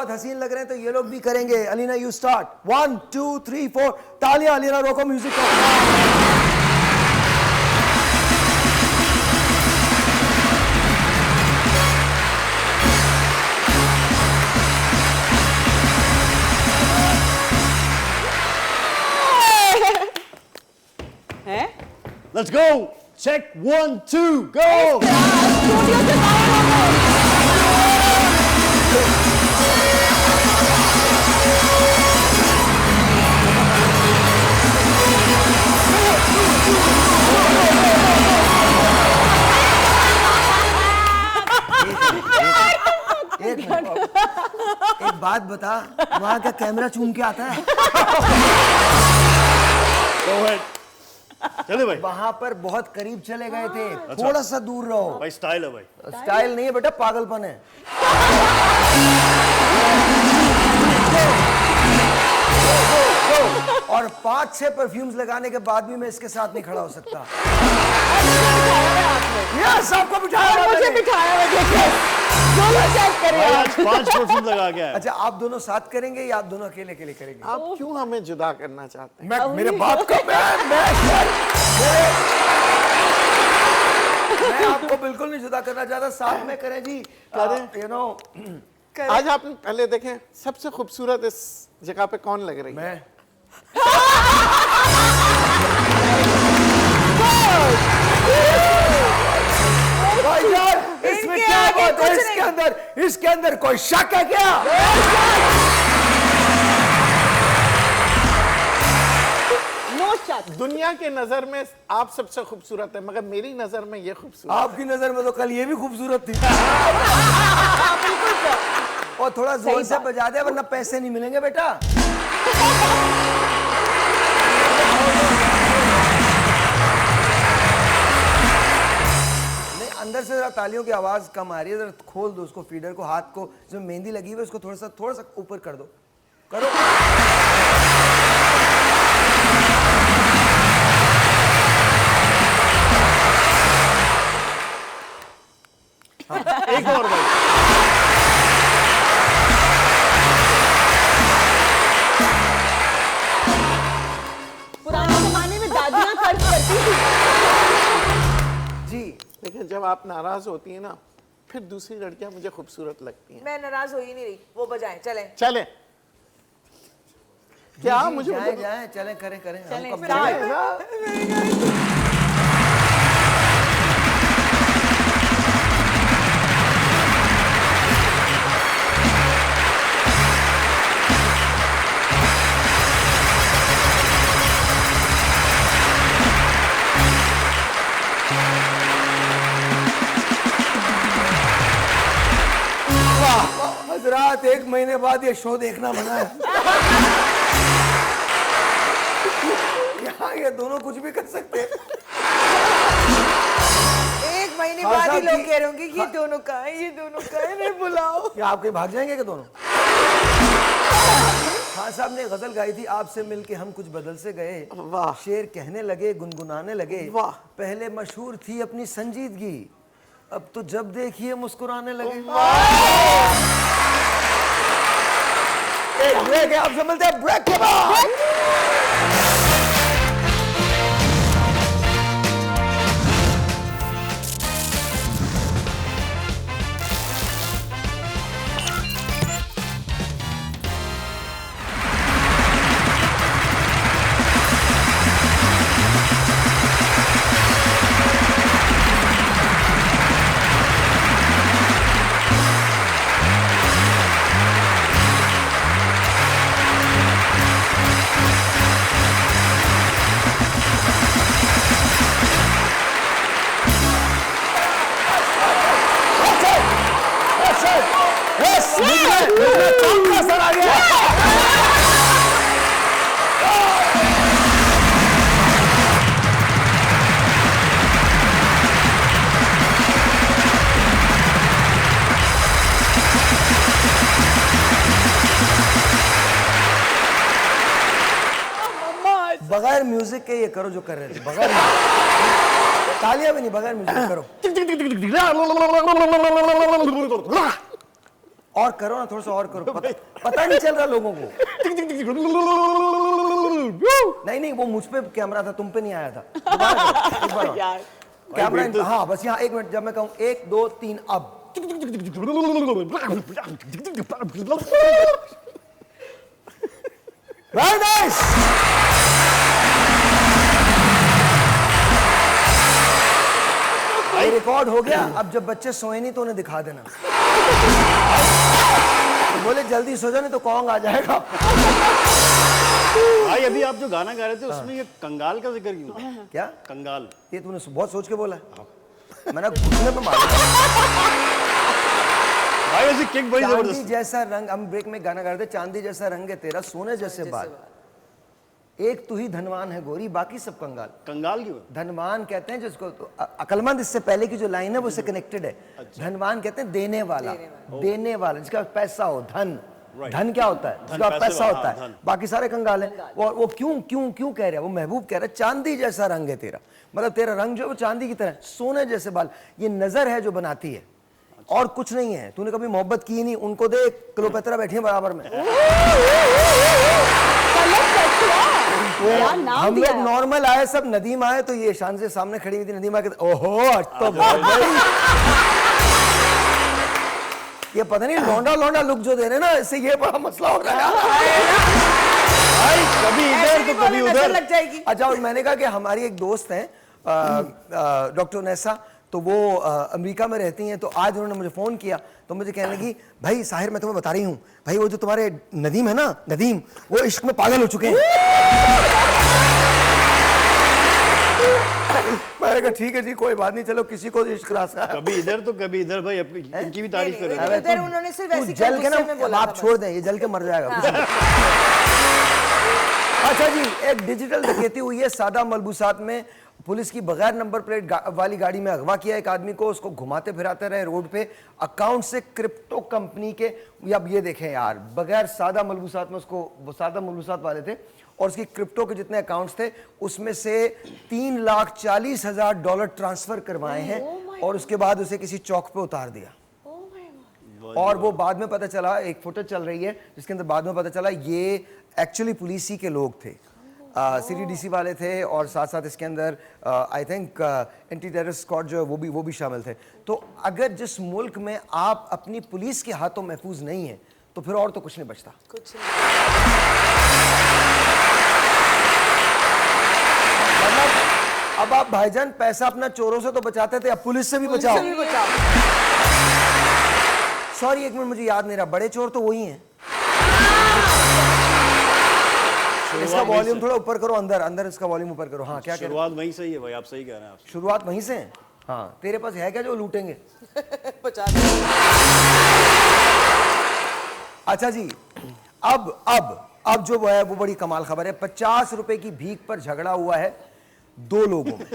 बहुत हसीन लग रहे हैं तो ये लोग भी करेंगे। Alina you start. 1 2 3 4 तालियां। अलीना रोको म्यूजिक को। Let's go. Check 1 2 go. एक बात बता, वहाँ का कैमरा चूम के आता है? Go ahead. चले भाई। वहाँ पर बहुत करीब चले गए थे। थोड़ा सा दूर रहो भाई। स्टाइल है भाई। स्टाइल नहीं है बेटा, पागलपन है। और 5-6 परफ्यूम्स लगाने के बाद भी मैं इसके साथ नहीं खड़ा हो सकता। यस, आपको बिठाया, मुझे बिठाया। दोनों चेक करिए। आज 5 परफ्यूम लगा गया है। अच्छा, आप दोनों साथ करेंगे या आप दोनों अकेले अकेले करेंगे? आप क्यों हमें जुदा करना चाहते हैं? मैं मेरे बाप का मैं आपको बिल्कुल नहीं जुदा करना चाहता। साथ में करें जी। यू नो, आज आप पहले देखें, सबसे खूबसूरत इस जगह पे कौन लग रही है? मैं भाईजान, इसमें क्या बात है? इसके अंदर कोई शक है क्या? दुनिया के नजर में आप सबसे खूबसूरत है, मगर मेरी नजर में ये खूबसूरत। आपकी नजर में तो कल ये भी खूबसूरत थी। और थोड़ा जोर से बजा दे वरना पैसे नहीं मिलेंगे बेटा। नहीं, अंदर से जरा तालियों की आवाज कम आ रही है। जरा खोल दो उसको, फीडर को, हाथ को, जो मेहंदी लगी हुई है उसको थोड़ा सा ऊपर कर दो। करो। एक और भाई। पुराने जमाने में दादियां खर्च करती थी जी। लेकिन जब आप नाराज होती है ना, फिर दूसरी लड़कियां मुझे खूबसूरत लगती हैं। मैं नाराज हो ही नहीं रही। वो बजाएं, चलें। चले क्या? जी, मुझे जाएं, चलें, करें। चलें, हम कब start। जाएं? हजरात, 1 महीने बाद ये शो देखना मना है। यहाँ ये दोनों कुछ भी कर सकते हैं। 1 महीने बाद ही लोग कह रहे होंगे कि ये दोनों का है, ये दोनों का है, नहीं बुलाओ। क्या आप कहीं भाग जाएंगे क्या दोनों? खान साहब ने गजल गाई थी, आपसे मिलके हम कुछ बदल से गए। वाह। शेर कहने लगे, गुनगुनाने लगे। वाह। पहले मशहूर थी अपनी संजीदगी, अब तो जब देखिए मुस्कुराने लगे। एक ब्रेक है, आपसे मिलते हैं ब्रेक के बाद। बगैर म्यूजिक के ये करो जो कर रहे थे, बगैर तालियां भी नहीं, बगैर म्यूजिक करो। और करो ना, थोड़ा सा और करो, पता नहीं चल रहा लोगों को। नहीं वो मुझ पे कैमरा था, तुम पे नहीं आया था। दोबारा करो, एक बार और। यार कैमरा, हाँ बस यहाँ 1 मिनट, जब मैं कहूँ 1 2 3 अब। Very nice! भाई रिकॉर्ड हो गया। अब जब बच्चे सोए नहीं तो उन्हें दिखा देना। तो बोले जल्दी सो जाओ नहीं तो कॉन्ग आ जाएगा। भाई अभी आप जो गाना गा रहे थे उसमें ये कंगाल का जिक्र क्यों? क्या कंगाल। ये तूने बहुत सोच के बोला है? मैंने घुटने पे मारा। भाई ऐसी किक बड़ी चांदी जबरदस्त। जैसा रंग, हम ब्रेक में गाना गा रहे थे, चांदी जैसा रंग है तेरा, सोने जैसे बाल, एक तू ही धनवान है गोरी, बाकी सब कंगाल। कंगाल क्यों? धनवान कहते हैं जिसको, तो अकलमंद इससे पहले की जो लाइन है वो उससे कनेक्टेड है। धनवान कहते हैं देने वाला, देने वाला जिसका पैसा हो, धन। धन क्या होता है? जिसका पैसा होता है। बाकी सारे कंगाल हैं। वो क्यों क्यों क्यों कह रहा है? वो महबूब कह रहा है चांदी जैसा रंग है तेरा, मतलब तेरा रंग जो है वो चांदी की तरह, सोने जैसे बाल। ये नजर है जो बनाती है और कुछ नहीं है। तूने कभी मोहब्बत की नहीं, उनको दे, क्लोपेत्रा बैठी है बराबर में। यार नाम हम दिया लोग नॉर्मल आए, सब नदीम आए तो ये शान से सामने खड़ी हुई थी। नदीम आके ओहो आज तो बहुत बड़ी। ये पता नहीं लौंडा लौंडा लुक जो दे रहे ना, इससे ये बड़ा मसला हो रहा है। भाई कभी इधर तो कभी उधर लग जाएगी। अच्छा, और मैंने कहा कि हमारी एक दोस्त है डॉक्टर नेसा, तो वो अमेरिका में रहती हैं। तो आज उन्होंने मुझे फ़ोन किया तो मुझे कहने लगी भाई साहिर मैं तुम्हें बता रही हूँ भाई, वो जो तुम्हारे नदीम है ना, नदीम, वो इश्क में पागल हो चुके हैं। मैंने कहा ठीक है जी कोई बात नहीं, चलो किसी को इश्क रास्ता है। कभी इधर तो कभी इधर। भाई इनकी भी तारीफ कर रहे थे। अरे इधर उन्होंने सिर्फ तू ऐसी जल के गुस्से में ना, बोला आप था छोड़ दें, ये जल के मर जाएगा। अच्छा जी, एक डिजिटल डकैती हुई है सादा मलबूसात में। पुलिस की बगैर नंबर प्लेट वाली गाड़ी में अगवा किया एक आदमी को, उसको घुमाते फिराते रहे रोड पे। अकाउंट से क्रिप्टो कंपनी के, अब ये देखें यार, बगैर सादा मलबूसात में उसको, वो सादा मलबूसात वाले थे और उसकी क्रिप्टो के जितने अकाउंट्स थे उसमें से $3,40,000 ट्रांसफर करवाए हैं और उसके बाद उसे किसी चौक पे उतार दिया। और वो बाद में पता चला, एक फुटेज चल रही है जिसके अंदर बाद में पता चला ये एक्चुअली पुलिस ही के लोग थे, सिटी डीसी वाले थे और साथ साथ इसके अंदर I think anti terrorist squad जो है वो भी शामिल थे। तो अगर जिस मुल्क में आप अपनी पुलिस के हाथों महफूज नहीं है तो फिर और तो कुछ नहीं बचता। मतलब अब आप भाईजान पैसा अपना चोरों से तो बचाते थे, अब पुलिस से भी बचाओ। सॉरी एक मिनट मुझे याद नहीं रहा, बड़े चोर तो वही हैं। इसका वॉल्यूम थोड़ा ऊपर करो, अंदर अंदर इसका वॉल्यूम ऊपर करो। हाँ क्या कह रहे शुरुआत वहीं से ही है भाई, आप सही कह रहे हैं। आप शुरुआत वहीं से है। हाँ तेरे पास है क्या जो लूटेंगे? 50। अच्छा जी, अब जो वो है वो बड़ी कमाल खबर है। 50 रुपए की भीख पर झगड़ा हुआ है 2 लोगों में।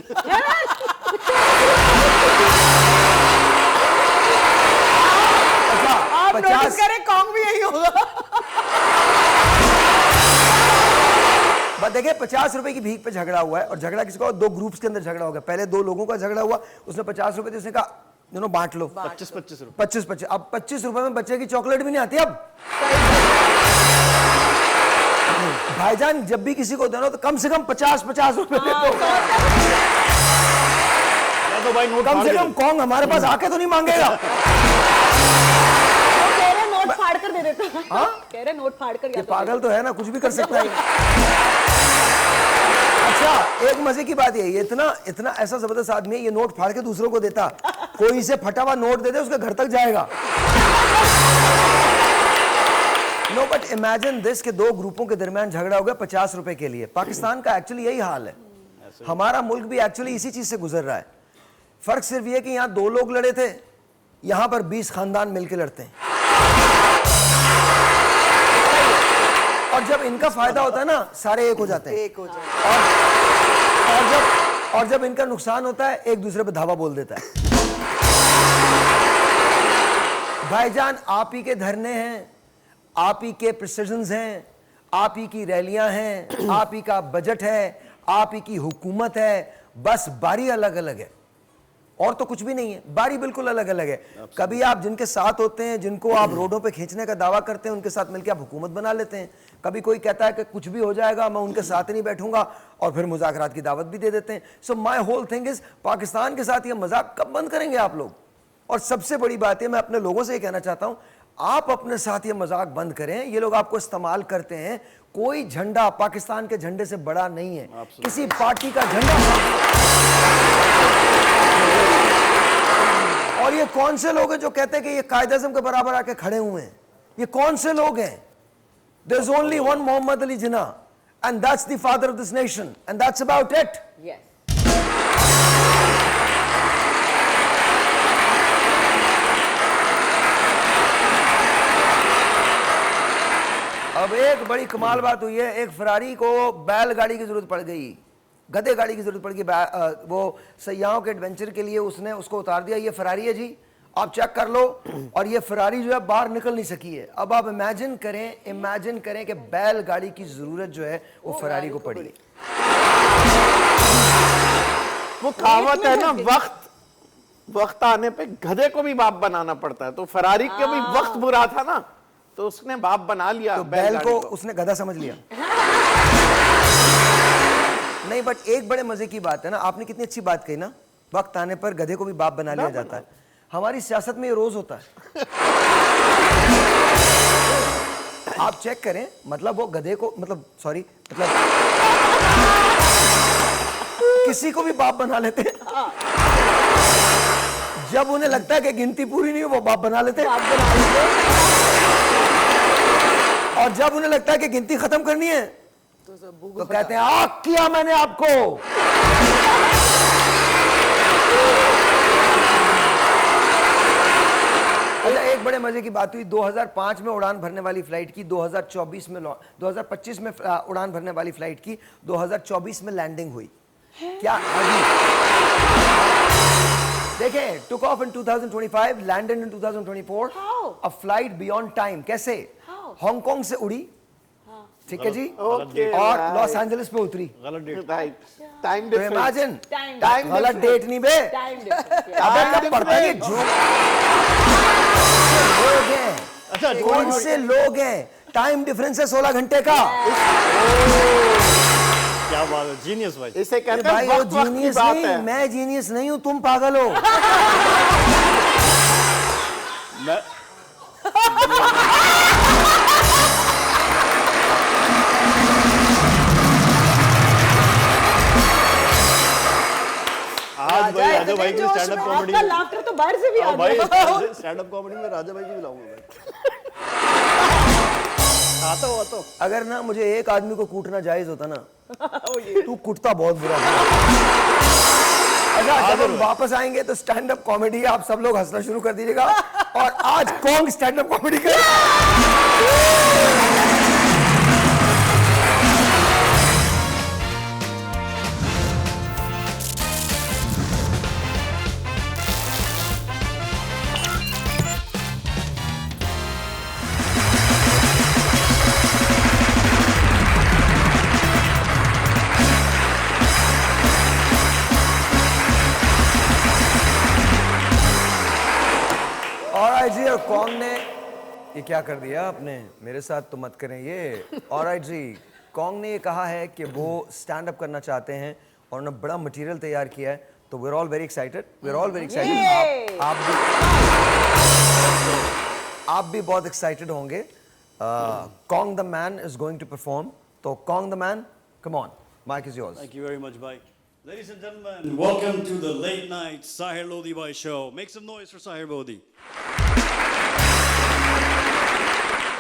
आप नोटिस करें कॉन्ग भी यही होगा। बस देखिए 50 रुपए की भीख पे झगड़ा हुआ है और झगड़ा किसका हुआ? 2 ग्रुप्स के अंदर झगड़ा हो गया। पहले 2 लोगों का झगड़ा हुआ, उसने 50 रुपए थे, उसने कहा दोनों बांट लो। 25-25 रुपए। 25। अब 25 रुपए में बच्चे की चॉकलेट भी नहीं आती। अब भाईजान जब भी किसी को देना तो कम से कम 50 रुपए दे दो। तो भाई नोट कम से कम कॉन्ग हमारे पास आके तो नहीं मांगेगा। नोट फाड़ कर दे देता। हाँ? कह रहे नोट फाड़ कर। ये पागल तो है ना, कुछ भी कर सकता है। अच्छा एक मजे की बात ये इतना ऐसा जबरदस्त आदमी है, ये नोट फाड़ के दूसरों को देता। कोई इसे फटा हुआ नोट दे दे उसके घर तक जाएगा। नो बट इमेजिन दिस के 2 ग्रुपों के दरमियान झगड़ा हो गया 50 रुपए के लिए। पाकिस्तान का एक्चुअली यही हाल है, हमारा मुल्क भी एक्चुअली इसी चीज से गुजर रहा है। फर्क सिर्फ ये कि यहाँ 2 लोग लड़े थे, यहां पर 20 खानदान मिलकर लड़ते हैं। और जब इनका फायदा होता है ना सारे एक हो जाते हैं। एक हो जाए। और जब इनका नुकसान होता है एक दूसरे पे धावा बोल देता है। भाईजान आप ही के धरने हैं, आप ही के प्रिसिजन्स हैं, आप ही की रैलियां हैं, आप ही का बजट है, आप ही की हुकूमत है, बस बारी अलग अलग है। और तो कुछ भी नहीं है, बारी बिल्कुल अलग अलग है। कभी आप जिनके साथ होते हैं, जिनको आप रोडों पे खींचने का दावा करते हैं, उनके साथ मिलकर आप हुकूमत बना लेते हैं। कभी कोई कहता है कि कुछ भी हो जाएगा, मैं उनके साथ ही नहीं बैठूंगा, और फिर मुज़ाकरात की दावत भी दे देते हैं। So my whole thing is, Pakistan के साथ ये मजाक कब बंद करेंगे आप लोग? और सबसे बड़ी बात है, मैं अपने लोगों से ये कहना चाहता हूं, आप अपने साथ ये मजाक बंद करें। ये लोग आपको इस्तेमाल करते हैं। कोई झंडा पाकिस्तान के झंडे से बड़ा नहीं है। किसी पार्टी का झंडा। और ये कौन से लोग हैं जो कहते हैं कि ये कायद आज़म के बराबर आके खड़े हुए हैं? ये कौन से लोग हैं? There's only one Muhammad Ali Jinnah, and that's the father of this nation, and that's about it. Yes. अब एक बड़ी कमाल बात हुई है, एक फरारी को बैलगाड़ी की जरूरत पड़ गई, गधे गाड़ी की जरूरत पड़ गई। वो सयाहों के एडवेंचर के लिए उसने उसको उतार दिया। ये फरारी है जी, आप चेक कर लो। और ये फरारी जो है बाहर निकल नहीं सकी है। अब आप इमेजिन करें कि बैलगाड़ी की जरूरत जो है वो फरारी को पड़ी। वो कहावत है ना, वक्त आने पे गधे को भी बाप बनाना पड़ता है। तो फरारी के भी वक्त बुरा था ना, तो उसने बाप बना लिया। तो बैल को उसने गधा समझ लिया। नहीं, बट एक बड़े मजे की बात है ना, आपने कितनी अच्छी बात कही ना, वक्त आने पर गधे को भी बाप बना लिया जाता है। हमारी सियासत में ये रोज होता है। आप चेक करें, मतलब वो गधे को, मतलब किसी को भी बाप बना लेते हैं। जब उन्हें लगता है कि गिनती पूरी नहीं हो, वो बाप बना लेते हैं। और जब उन्हें लगता है कि गिनती खत्म करनी है, तो कहते हैं आग किया मैंने आपको। अच्छा, एक बड़े मजे की बात हुई। 2005 में उड़ान भरने वाली फ्लाइट की, 2024 में 2025 में उड़ान भरने वाली फ्लाइट की, 2024 में लैंडिंग हुई। क्या अभी देखें, took off in 2025, landed in 2024, a flight beyond time. कैसे? हांगकांग से उड़ी, ठीक है जी, और लॉस एंजलिस पे उतरी। गलत डेट, टाइम तो इमेजिन, टाइम गलत डेट नहीं बे, अबे कब पड़ता है? लोग हैं, कौन से लोग हैं? टाइम डिफरेंस है 16 घंटे का। क्या बात है, जीनियस भाई। इसे कहते भाई हैं वो वक्त की जीनियस बात नहीं, है। मैं जीनियस नहीं हूं, तुम पागल हो। मैं आज भाई राजा भाई की स्टैंड अप कॉमेडी, आपका लाफ्टर तो बाहर से भी आ भाई गया। स्टैंड अप कॉमेडी में राजा भाई को भी लाऊंगा मैं। आता हूँ। अगर ना मुझे एक आदमी को कूटना जायज होता ना, तू कुटता बहुत बुरा। अच्छा, जब हम वापस आएंगे तो स्टैंड अप कॉमेडी आप सब लोग हंसना शुरू कर दीजिएगा। और आज कौन स्टैंड अप कॉमेडी कर। जी, और कौन ने ये क्या कर दिया आपने? मेरे साथ तो मत करें ये। ऑलराइट जी, कॉन्ग ने ये कहा है कि वो स्टैंड अप करना चाहते हैं और उन्होंने बड़ा मटेरियल तैयार किया है। तो we are all very excited, आप भी बहुत एक्साइटेड होंगे। Kong the man is going to perform. तो Kong the man, come on, mic is yours. Thank you very much, bhai. Ladies and gentlemen, welcome to the late night Sahir Lodi Bhai show. Make some noise for Sahir Lodi.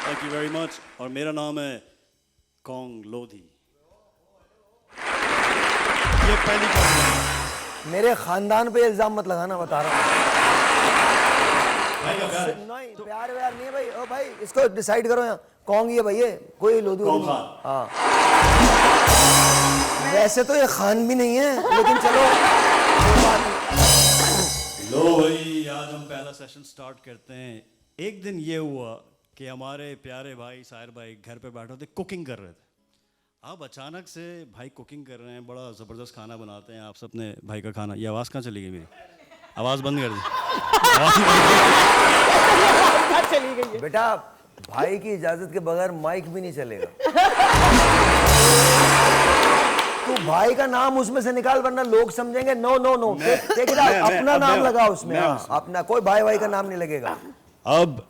Thank you very much. और मेरा नाम है Kong Lodhi. ये पहली comedy. मेरे खानदान पे इल्जाम मत लगाना, बता रहा हूँ। भाई का प्यार है। नहीं, प्यार व्यार नहीं है भाई। ओ भाई, इसको डिसाइड करो यहाँ। कॉन्ग ये भाई है, कोई लोधी कॉन्ग खान। हाँ, वैसे तो ये खान भी नहीं है, लेकिन चलो। लो भाई, आज हम पहला सेशन स्टार्ट करते हैं। एक दिन ये हुआ कि हमारे प्यारे भाई साहिर भाई घर पे बैठे थे, कुकिंग कर रहे थे। अब अचानक से भाई कुकिंग कर रहे हैं, बड़ा ज़बरदस्त खाना बनाते हैं। आप सबने भाई का खाना, ये आवाज़ कहाँ चली गई मेरी? आवाज बंद कर दी। चली गई है। बेटा भाई की इजाजत के बगैर माइक भी नहीं चलेगा। तू भाई का नाम उसमें से निकाल वरना लोग समझेंगे नो नो नो। अपना नाम लगा उसमें। हाँ, अपना कोई भाई का नाम नहीं लगेगा। अब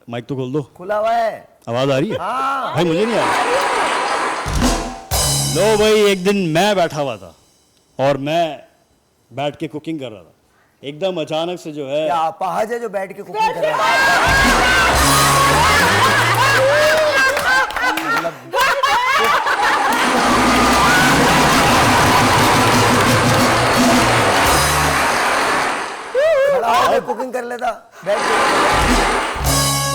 माइक तो खोल दो। खुला हुआ है। आवाज आ रही है? हाँ। भाई मुझे नहीं आ रही। लो भाई, एक दिन मैं बैठा हुआ था और मैं बैठ के कुकिंग कर रहा था। एकदम अचानक से जो है क्या अपाहज है जो बैठ के कुकिंग कर रहा है? खड़ा होकर कुकिंग कर लेता बैठ के।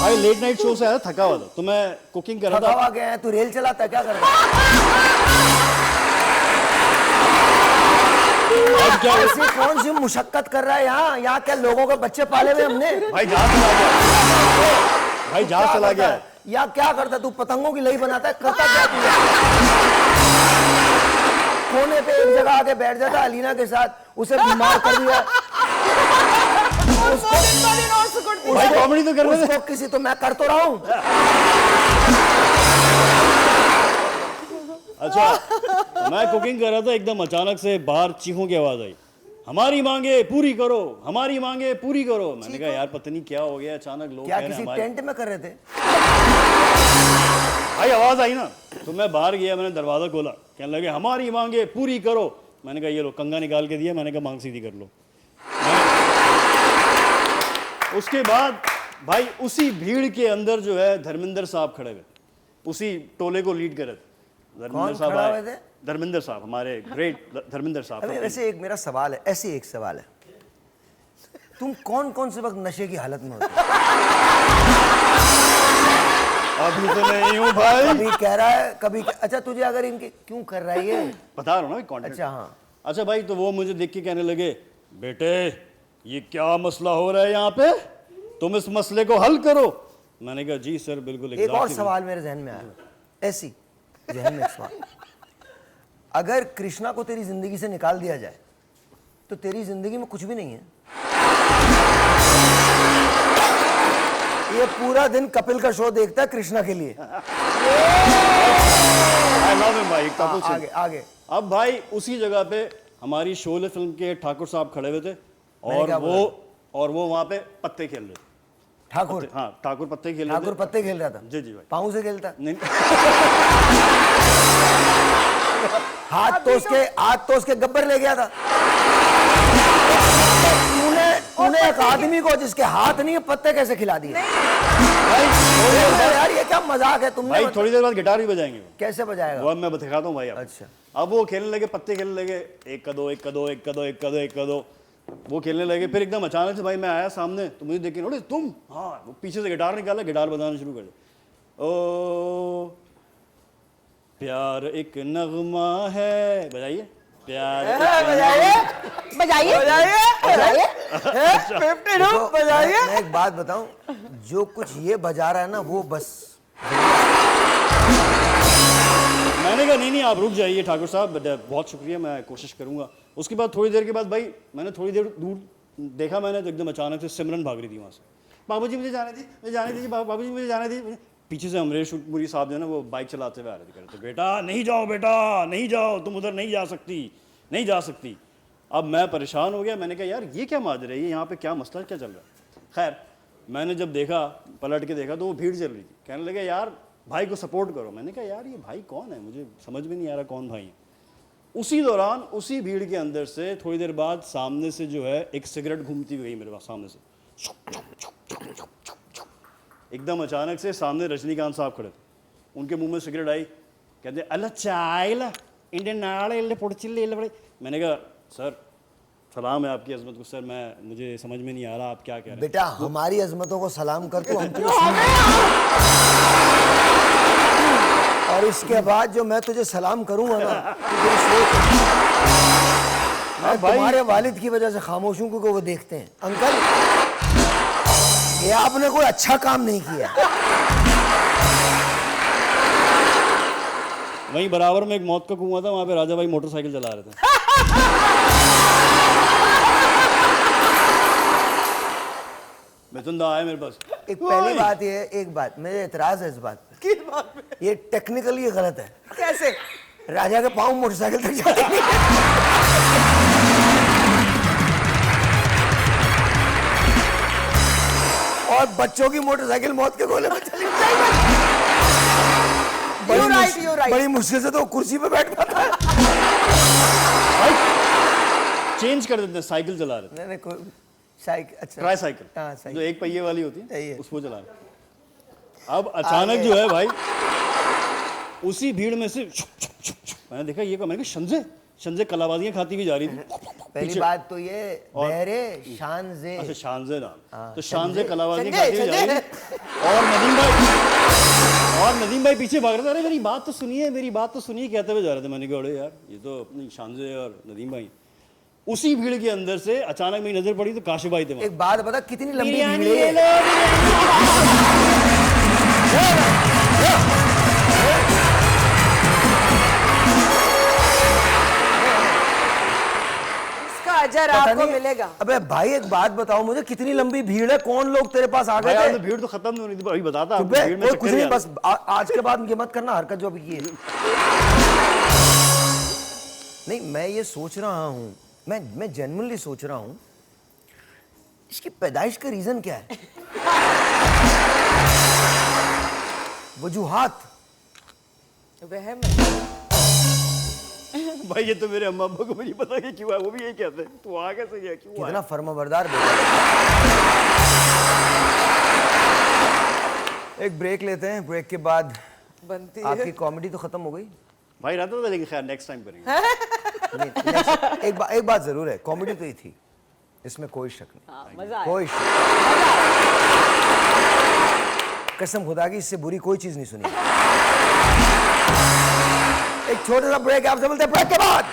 भाई लेट नाइट शो से आया, थका हुआ था तो मैं कुकिंग कर रहा थका था। हुआ गया है, तू रेल चलाता है क्या कर रहा है? अब क्या ऐसी कौन सी मुशक्कत कर रहा है यहाँ? यहाँ क्या लोगों के बच्चे पाले हुए हमने? भाई जहाज चला गया। भाई जहाज क्या चला करता गया। है? या क्या करता तू? पतंगों की लई बनाता है? करता क्या तू? कोने पे एक जगह आके बैठ जाता अलीना के साथ, उसे बीमार कर दिया। भाई कॉमेडी तो कर रहे थे। उसको किसी तो मैं कर तो रहा हूँ। अच्छा, तो मैं कुकिंग कर रहा था, एकदम अचानक से बाहर चीखों की आवाज आई, हमारी मांगे पूरी करो, हमारी मांगे पूरी करो। मैंने कहा यार पता नहीं क्या हो गया, अचानक लोग क्या कह रहे हैं किसी हमारी। टेंट में कर रहे थे? भाई आवाज आई ना तो मैं बाहर गया, मैंने दरवाजा खोला, कहने लगे हमारी मांगे पूरी करो। मैंने कहा ये लो कंगा निकाल के दिया, मैंने कहा मांग सीधी कर लो। उसके बाद भाई उसी भीड़ के अंदर जो है धर्मेंद्र साहब खड़े हुए, उसी टोले को लीड कर रहे थे। धर्मेंद्र साहब खड़ा आए। हुए थे? धर्मेंद्र साहब, हमारे ग्रेट धर्मेंद्र साहब। अबे वैसे एक मेरा सवाल है, ऐसे एक सवाल है, तुम कौन कौन से वक्त नशे की हालत में होते हो? अभी तो नहीं हूँ भाई। कभी कह रहा है कभी अच्छा तुझे अगर इनके क्यों कर रहा है ये? बता रहा हूँ ना कंटेंट। अच्छा हाँ। अच्छा भाई, तो वो मुझे देख के कहने लगे बेटे ये क्या मसला हो रहा है यहाँ पे, तुम इस मसले को हल करो। मैंने कहा जी सर बिल्कुल। एक और सवाल मेरे जहन में आया, ऐसी जहन में एक सवाल, अगर कृष्णा को तेरी जिंदगी से निकाल दिया जाए तो तेरी जिंदगी में कुछ भी नहीं है। ये पूरा दिन कपिल का शो देखता है कृष्णा के लिए। I love him भाई, कपिल सिंह। आगे आगे। अब भाई उसी जगह पे हमारी शोले फिल्म के ठाकुर साहब खड़े हुए थे क्या और वो वहां पे पत्ते खेल रहे थे। ठाकुर हाँ ठाकुर पत्ते खेल रहे ठाकुर थे। पत्ते खेल रहा था। जी जी भाई। पाँव से खेलता, नहीं हाथ तो उसके गब्बर ले गया था। तूने एक आदमी को जिसके हाथ नहीं है पत्ते कैसे खिला दिए? भाई यार ये क्या मजाक है तुमने? भाई थोड़ी देर बाद गिटार भी बजाएंगे वो। कैसे बजाएगा? वो अब मैं दिखाता हूँ भाई आपको। अच्छा। अब वो खेलने लगे, पत्ते खेलने लगे, एक का दो, एक का दो, एक का दो, एक का दो, एक का दो, वो खेलने लगे। फिर एकदम अचानक से भाई मैं आया सामने, तो मुझे देख के नोटिस तुम, हाँ, वो पीछे से गिटार निकाला, गिटार बजाना शुरू कर दिया। ओ प्यार एक नगमा है, बजाइए प्यार एक बजाइए बजाइए बजाइए। देखो, मैं एक बात बताऊं, जो कुछ ये बजा रहा है ना वो बस। मैंने कहा नहीं आप रुक जाइए ठाकुर साहब, बहुत शुक्रिया, मैं कोशिश करूंगा। उसके बाद थोड़ी देर के बाद भाई मैंने थोड़ी देर दूर देखा, मैंने तो एकदम अचानक से सिमरन भाग रही थी वहाँ से। बाबूजी मुझे जाने दीजिए बाबूजी मुझे जाने दीजिए। पीछे से अमरीश पुरी साहब जो है ना वो बाइक चलाते हुए आ रहे थे, कहते बेटा नहीं जाओ, बेटा नहीं जाओ, तुम उधर नहीं जा सकती, नहीं जा सकती। अब मैं परेशान हो गया, मैंने कहा यार ये क्या माजरा है, यहाँ पे क्या मसला क्या चल रहा है। खैर मैंने जब देखा, पलट के देखा तो वो भीड़ चल रही थी, कहने लगे यार भाई को सपोर्ट करो। मैंने कहा यार ये भाई कौन है, मुझे समझ में नहीं आ रहा कौन भाई है। उसी दौरान उसी भीड़ के अंदर से थोड़ी देर बाद सामने से जो है एक सिगरेट घूमती हुई गई मेरे पास सामने से, एकदम अचानक से सामने रजनीकांत साहब खड़े थे, उनके मुंह में सिगरेट आई, कहते अल्लाह चाय इंडियन नाड़े पुड़चिल्ले बड़े। मैंने कहा सर सलाम है आपकी अजमत को सर, मुझे समझ में नहीं आ रहा आप क्या कह रहे हैं। बेटा हमारी अजमतों को सलाम कर तू, हम तुझे और इसके बाद जो मैं तुझे सलाम करूंगा ना, तुझे सोच, मैं तुम्हारे वालिद की वजह से खामोश हूं क्योंकि वो देखते हैं अंकल ये आपने कोई अच्छा काम नहीं किया। वहीं बराबर में एक मौत का कुआं था, वहां पे राजा भाई मोटरसाइकिल चला रहे थे। बेतुंदा आया मेरे पास। एक पहली बात ये है, एक बात मेरे एतराज है इस बात पे, किस बात में? ये टेक्निकली गलत है। कैसे? राजा के पाँव मोटरसाइकिल तक जाते हैं। और बच्चों की मोटरसाइकिल मौत के गोले में चली You're right. बड़ी मुश्किल से तो कुर्सी पे बैठ पाता है। चेंज कर देते हैं, साइकिल चला रहे थे, नहीं कोई साइकिल, अच्छा ट्राई साइकिल, हाँ, साइकिल। जो एक पहिए वाली होती सही है है। उसको चला रहे। अब अचानक जो है भाई उसी भीड़ में से मैंने देखा ये मैंने कहा शंजे कलाबाजियां खाती हुई जा रही थी पहली पीछे। बात तो ये बहरे शानजे, अच्छा शानजे नाम, तो शानजे शंजे। कलाबाजी शंजे, खाती हुई जा रही थी। और नदीम भाई पीछे भाग रहे थे, अरे मेरी बात तो सुनिए कहते हुए जा रहे थे। मैंने कहा अरे यार ये तो अपनी शानजे और नदीम भाई। उसी भीड़ के अंदर से अचानक मेरी नजर पड़ी तो काशिफ भाई थे वहाँ। एक बात बता कितनी लंबी बिरयानी भीड़ ले है? लो, इसका अजर पता आपको नहीं- मिलेगा। अबे भाई एक बात बताओ मुझे, कितनी लंबी भीड़ है? कौन लोग तेरे पास आ भाई गए यार थे? तो भीड़ तो खत्म नहीं होनी थी, अभी बताता चुप आपको है, भीड़ में कोई चक्कर कुछ नहीं, ही आ बस आज के बाद ये मत करना हरकत जो अभी की है। नहीं मैं ये सोच रहा हूँ, मैं जेन्युइनली सोच रहा हूँ इसकी पैदाइश का रीजन क्या है? वजूहात। वहम। भाई ये तो मेरे अम्मा अब्बा को भी नहीं पता कि क्यों है, वो भी यही कहते हैं तू आ कैसे गया, क्यों आया? कितना फर्माबरदार बेटा। एक ब्रेक लेते हैं, ब्रेक के बाद बनती आपकी है। कॉमेडी तो खत्म हो गई। भाई रहता था लेकिन खैर नेक्स्ट टाइम करेंगे। नहीं, एक बात जरूर है, कॉमेडी तो ही थी, इसमें कोई शक नहीं, हाँ, मजा आया। कोई शक। कसम खुदा की इससे बुरी कोई चीज नहीं सुनी। एक छोटा सा ब्रेक, आपसे बोलते हैं ब्रेक के बाद।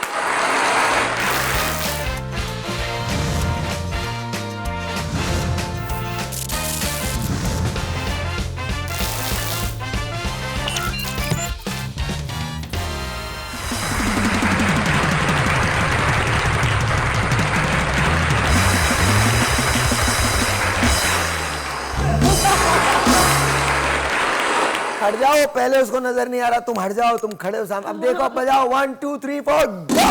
हट जाओ, पहले उसको नजर नहीं आ रहा, तुम हट जाओ, तुम खड़े हो सामने। अब देखो, अब बजाओ 1 2 3 4 गो।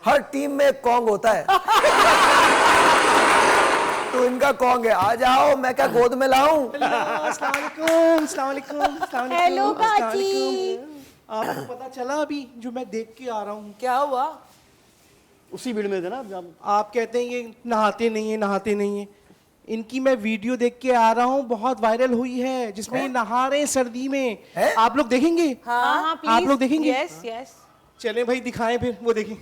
हर टीम में एक कॉन्ग होता है। तो इनका कॉन्ग है, आ जाओ, मैं क्या गोद में लाऊं? हेलो बाजी। आपको पता चला अभी जो मैं देख के आ रहा हूँ? क्या हुआ? उसी भीड़ में थे ना जब आप कहते हैं ये नहाते नहीं है। इनकी मैं वीडियो देख के आ रहा हूँ, बहुत वायरल हुई है, जिसमें ये नहा रहे हैं सर्दी में। है? आप लोग देखेंगे? हाँ प्लीज। आप लोग देखेंगे? Yes yes. चलें भाई दिखाएं फिर, वो देखें।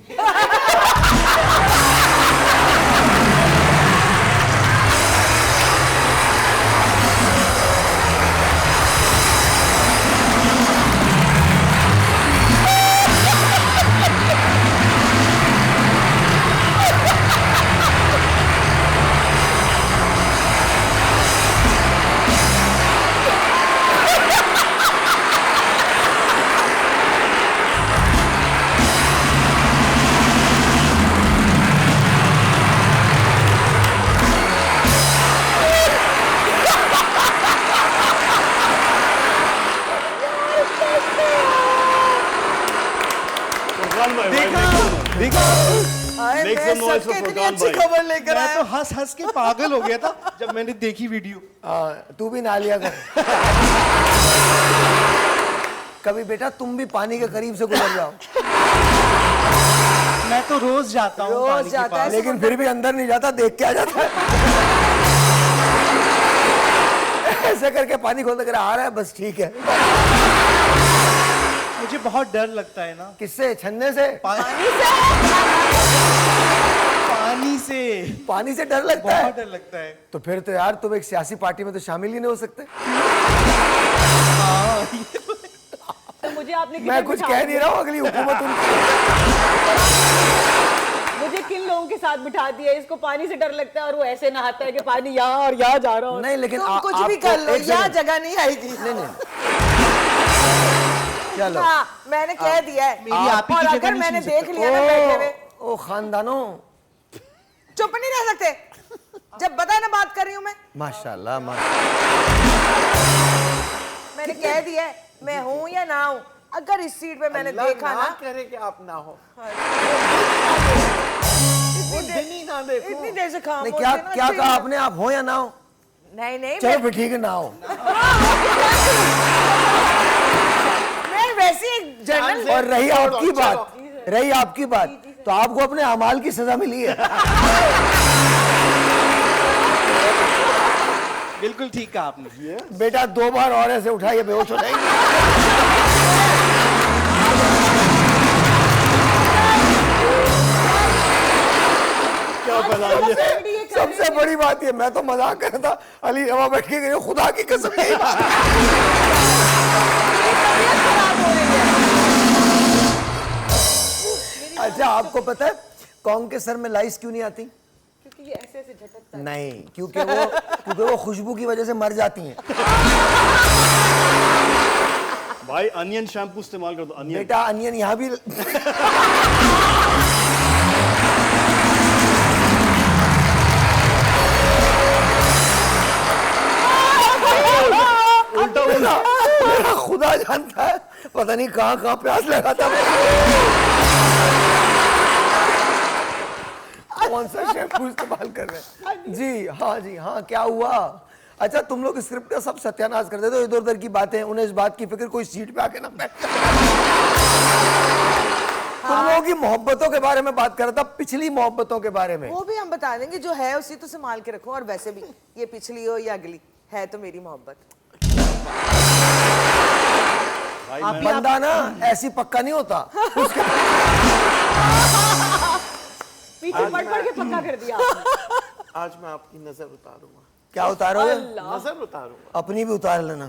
फुरकान भाई देखा? अरे Make मैं some noise सबके for इतनी फुरकान अच्छी भाई। खबर लेकर मैं आया। तो हंस के पागल हो गया था जब मैंने देखी वीडियो। हाँ, तू भी ना लिया कर। कभी बेटा तुम भी पानी के करीब से गुजर जाओ। मैं तो रोज जाता हूँ रोज पानी के जाता है। पास। लेकिन फिर भी अंदर नहीं जाता, देख के आ जाता है। ऐसे करके पानी खोलते कर आ रहा है, बस ठीक है। मुझे बहुत डर लगता है ना किससे? छन्ने से? पानी से डर लगता है? बहुत डर लगता है। तो फिर तो यार तुम एक सियासी पार्टी में तो शामिल ही नहीं हो सकते। तो मुझे आपने मैं किधर कुछ बिठा कह दिया? नहीं रहा हूँ, अगली हुकूमत उनकी। मुझे किन लोगों के साथ बिठा दिया? इसको पानी से डर लगता है और वो ऐसे नहाता है कि पानी यहाँ और यहाँ जा रहा हो। नहीं लेकिन तुम कुछ भी आपको कर लो, एक यहाँ सेकंड। जगह नहीं आएगी। नहीं चलो। हाँ, मैंने कह दिया है। मेरी आप ही और की जगह अगर नहीं मैंने छीन देख सकते। लिया ना बैठे हुए, खानदानों। चुप नहीं रह सकते जब बताया ना बात कर रही हूँ मैं। माशाल्लाह मैंने कह दिया है मैं हूँ या ना हूँ। अगर इस सीट पे मैंने अल्लाह देखा ना करे कि आप ना हो, इतनी देर से खामोश नहीं, क्या है ना, क्या अच्छी कहा है। आपने? आप हो या ना हो? नहीं नहीं चलो फिर ठीक है, ना हो। मैं वैसे एक जनरल और रही छोड़ो, आपकी चलो। बात, रही आपकी बात, तो आपको अपने अमाल की सजा मिली है। बिल्कुल ठीक कहा आपने। बेटा 2 बार और ऐसे उठाइए, बेहोश हो जाएंगे। क्या फैला दिया। सबसे बड़ी बात ये, मैं तो मजाक कर रहा था, अली वहां बैठ के गए, खुदा की कसम यही बात। अच्छा, आपको पता है कौन के सर में लाइस क्यों नहीं आती? क्योंकि ये ऐसे ऐसे झटकता है। नहीं, क्योंकि वो खुशबू की वजह से मर जाती हैं। भाई अनियन शैम्पू इस्तेमाल कर दो, अनियन। बेटा अनियन यहाँ भी उल्टा उल्टा। मेरा खुदा जानता है, पता नहीं कहाँ कहाँ प्यास लगा था। कौन सा शैम्पू इस्तेमाल कर रहे हैं? जी हाँ, क्या हुआ? अच्छा, तुम लोग स्क्रिप्ट का सब सत्यानाश कर देते हो, इधर उधर की बातें, उन्हें इस बात की फिक्र कोई सीट पे आके ना बैठे। तुम लोगों की मोहब्बतों के बारे में बात कर रहा था, पिछली मोहब्बतों के बारे में। वो भी हम बता देंगे, जो है उसी तो संभाल के रखो। और वैसे भी ये पिछली हो या अगली है तो मेरी मोहब्बत। भाई आप मैं बंदा ना ऐसी पक्का नहीं होता। पीछे पड़ पड़ के पक्का कर दिया आपने। आज मैं आपकी नजर उतारूंगा, क्या उतारोगे? नजर उतारूंगा। अपनी भी उतार लेना।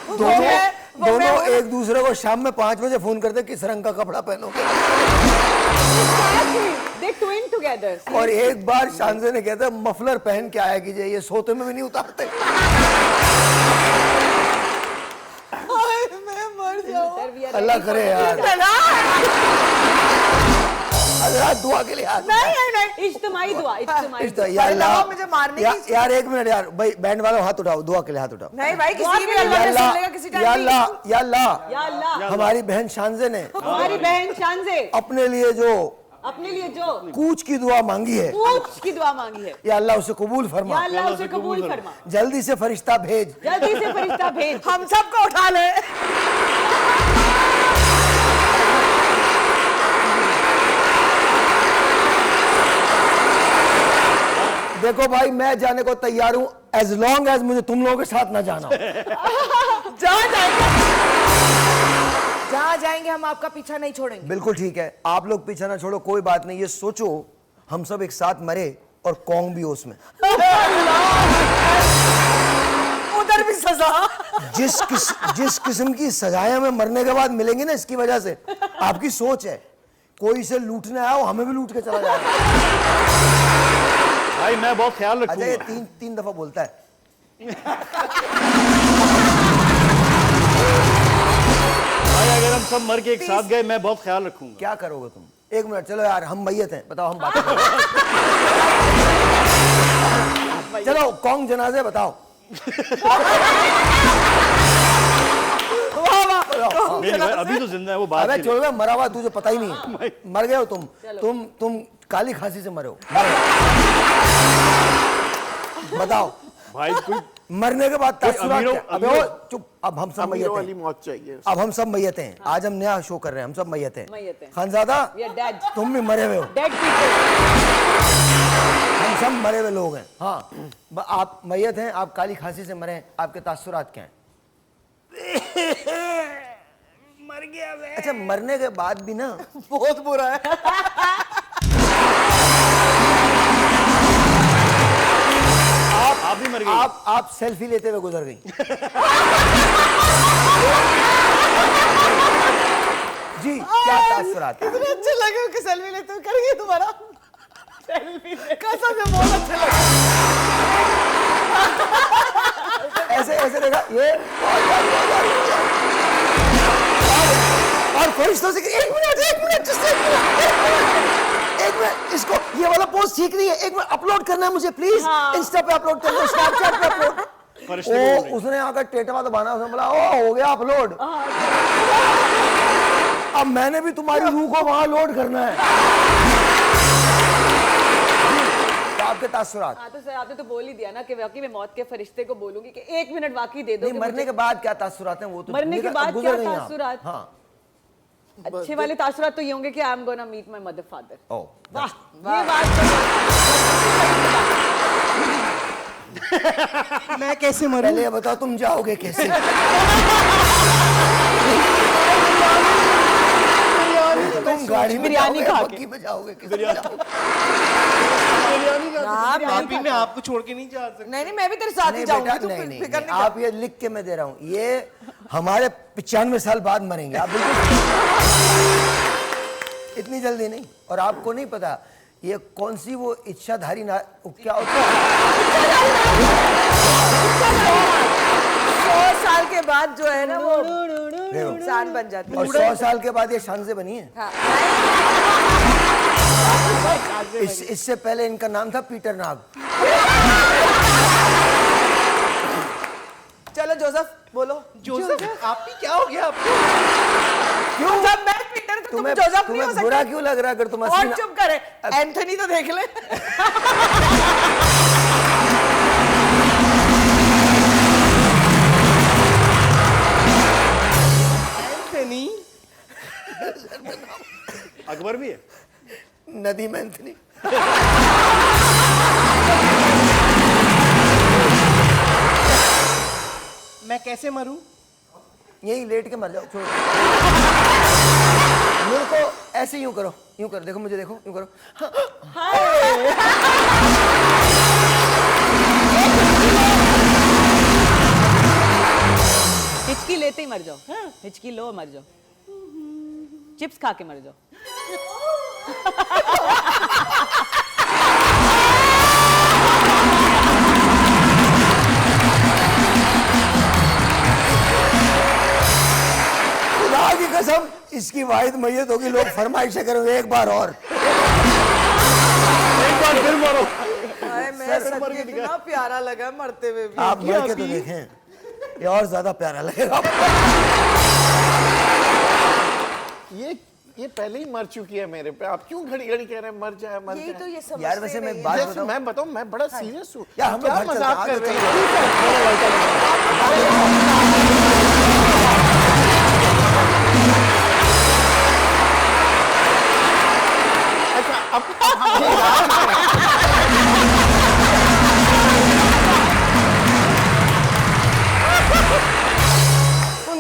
वो मैं- दोनों एक दूसरे को शाम में 5 बजे फोन करते, किस रंग का कपड़ा पहनोगे? They twin together. और एक बार शानजे ने कहता मफलर पहन के आया कीजिए, ये सोते में भी नहीं उतारते। मैं मर जाऊं। Sir, we are Allah ready करे for यार। अल्लाह दुआ के लिए हाथ उठाओ। नहीं इज्तिमाई दुआ, इज्तिमाई इस तो दुआ। या अल्लाह, मुझे मारने की- यार 1 मिनट यार, भाई बैंड वालों हाथ उठाओ, दुआ के लिए हाथ उठाओ। नहीं भाई, किसी की भी या अल्लाह ने अल्लाह, सुन लेगा किसी या टाइम अल्लाह, या अल्लाह, या अल्लाह, हमारी बहन शानजे ने हमारी बहन शानजे अपने लिए जो अपने लिए जो कूच की दुआ मांगी है, पूछ की दुआ मांगी है, या अल्लाह उसे कबूल या फरमा, अल्लाह उसे कबूल फरमा। जल्दी से फरिश्ता भेज। जल्दी से फरिश्ता भेज। हम सबको उठा ले। देखो भाई, मैं जाने को तैयार हूं, एज लॉन्ग एज मुझे तुम लोगों के साथ ना जाना हो। जहाँ जाएंगे हम आपका पीछा नहीं छोड़ेंगे। बिल्कुल ठीक है, आप लोग पीछा ना छोड़ो, कोई बात नहीं। ये सोचो हम सब एक साथ मरे और कौन भी हो उसमें। उधर भी सजा। जिस किस्म की सजाएं हमें मरने के बाद मिलेंगी ना, इसकी वजह से आपकी सोच है, कोई इसे लूटने आया हो हमें भी लूट के चला जाएगा। भाई मैं बहुत ख्याल अच्छा, ये रखूंगा। तीन दफा बोलता है। भाई अगर हम सब मर के एक साथ गए, मैं बहुत ख्याल रखूंगा। क्या करोगे तुम? 1 मिनट, चलो यार, हम मैयत हैं, बताओ, हम बात करें। चलो कौन जनाजे बताओ। नहीं भाई, अभी तो जिंदा है वो बात अबे ही नहीं। छोड़, मरा हुआ तुझे पता ही नहीं है, मर गए हो तुम काली खांसी से मरे हो। बताओ भाई कोई मरने के बाद तासुरात अमीरों- क्या? अबे अमीरों- ओ चुप, अब हम सब अमीरों मैयत वाली हैं। मौत चाहिए। अब हम सब मैयत हैं। आज हम नया शो कर रहे हैं, हम सब मैयत मैयत हैं। हैं। Khanzada, We are dead. तुम भी मरे हुए हो, Dead people. हम सब मरे हुए लोग हैं। हाँ, आप मैयत हैं, आप काली खांसी से मरे हैं, आपके तासुरात क्या हैं? मर गया मैं। अच्छा, मरने के बाद भी ना बहुत बुरा है। आप भी मर गए। आप सेल्फी लेते हुए गुजर गई। जी, क्या तासुरात? इतने अच्छे लगे हो कि सेल्फी लेते हुए करेंगे तुम्हारा। कसम से बहुत अच्छे लगे। ऐसे देखा ये, और फरिश्तों से 1 मिनट, ये वाला पोस्ट ठीक नहीं है, एक बार अपलोड करना है मुझे प्लीज, इंस्टा पे अपलोड करना है, स्नैपचैट पे अपलोड। फरिश्ते बोल रहे हैं। उसने आकर टेटवा तो बना, उसने बोला ओ हो गया अपलोड। अब मैंने भी तुम्हारी रूह को वहां लोड करना है। तो आपके तासुरात? हाँ तो सर आपने तो बोल ही दिया ना कि वाकई में मौत के फरिश्ते को बोलूंगी कि 1 मिनट वाकई दे दो नहीं, कि मरने मुझे- के बाद क्या तासुरात हैं वो तो मरने के अब बाद गुजर क्या गई आप। तासुरात? हाँ अच्छे वाले तासुरात तो ये होंगे कि I am gonna meet my mother father. ओ वाह ये बात मैं कैसे मरूं? पहले ये बताओ तुम जाओगे कैसे? तुम गाड़ी में बिरयानी जाओगे, खा के। बग्गी में जाओगे कैसे जाओगे? भाभी मैं आपको छोड़ के नहीं जा सकता। नहीं नहीं मैं भी तेरे साथ ही नहीं जाऊंगी, बेटा, तू नहीं, नहीं, फिक्र नहीं, नहीं आप ये लिख के मैं दे रहा हूँ, ये हमारे 95 साल बाद मरेंगे आप, बिल्कुल इतनी जल्दी नहीं। और आपको नहीं पता ये कौन सी वो इच्छाधारी ना क्या होता है? 100 साल के बाद जो है ना वो इंसान बन जाती है। और 100 साल के बाद ये शान से बनी है। हाँ। इससे पहले इनका नाम था पीटर नाग। चलो जोसेफ बोलो। जोसेफ आप भी क्या हो गया आपको? क्यों? जब मैं पीटर तो तुम जोसेफ नहीं हो तुम्हें सकते। बुरा क्यों लग रहा है अगर तुम और असली चुप करे, एंथनी तो देख ले। एंथनी अकबर भी है। नदी में एंथनी। मैं कैसे मरूं? यही लेट के मर जाओ, छोड़ो। मेरे को ऐसे यूं करो, यूं करो, देखो मुझे, देखो यूं करो। हिचकी लेते ही मर जाओ, हिचकी लो मर जाओ, चिप्स खा के मर जाओ। खुदा की कसम इसकी वाहिद मैयत होगी, लोग फरमाइशें करेंगे एक बार और। एक बार फिर मरो। हाय, मैं सच में इतना प्यारा लगा मरते हुए भी। आप मर के तो देखें, ये और ज्यादा प्यारा लगेगा। ये पहले ही मर चुकी है मेरे पे, आप क्यों घड़ी घड़ी कह रहे हैं मर जाए मर यही जाए? तो ये समझते यार वैसे मैं नहीं बात है। जैसे बताऊं, मैं बताऊं, मैं बड़ा सीरियस हूँ। या हम लोग क्या घर चलते मजाक हैं, कर आगे रहे चलते हैं? अच्छा अब हम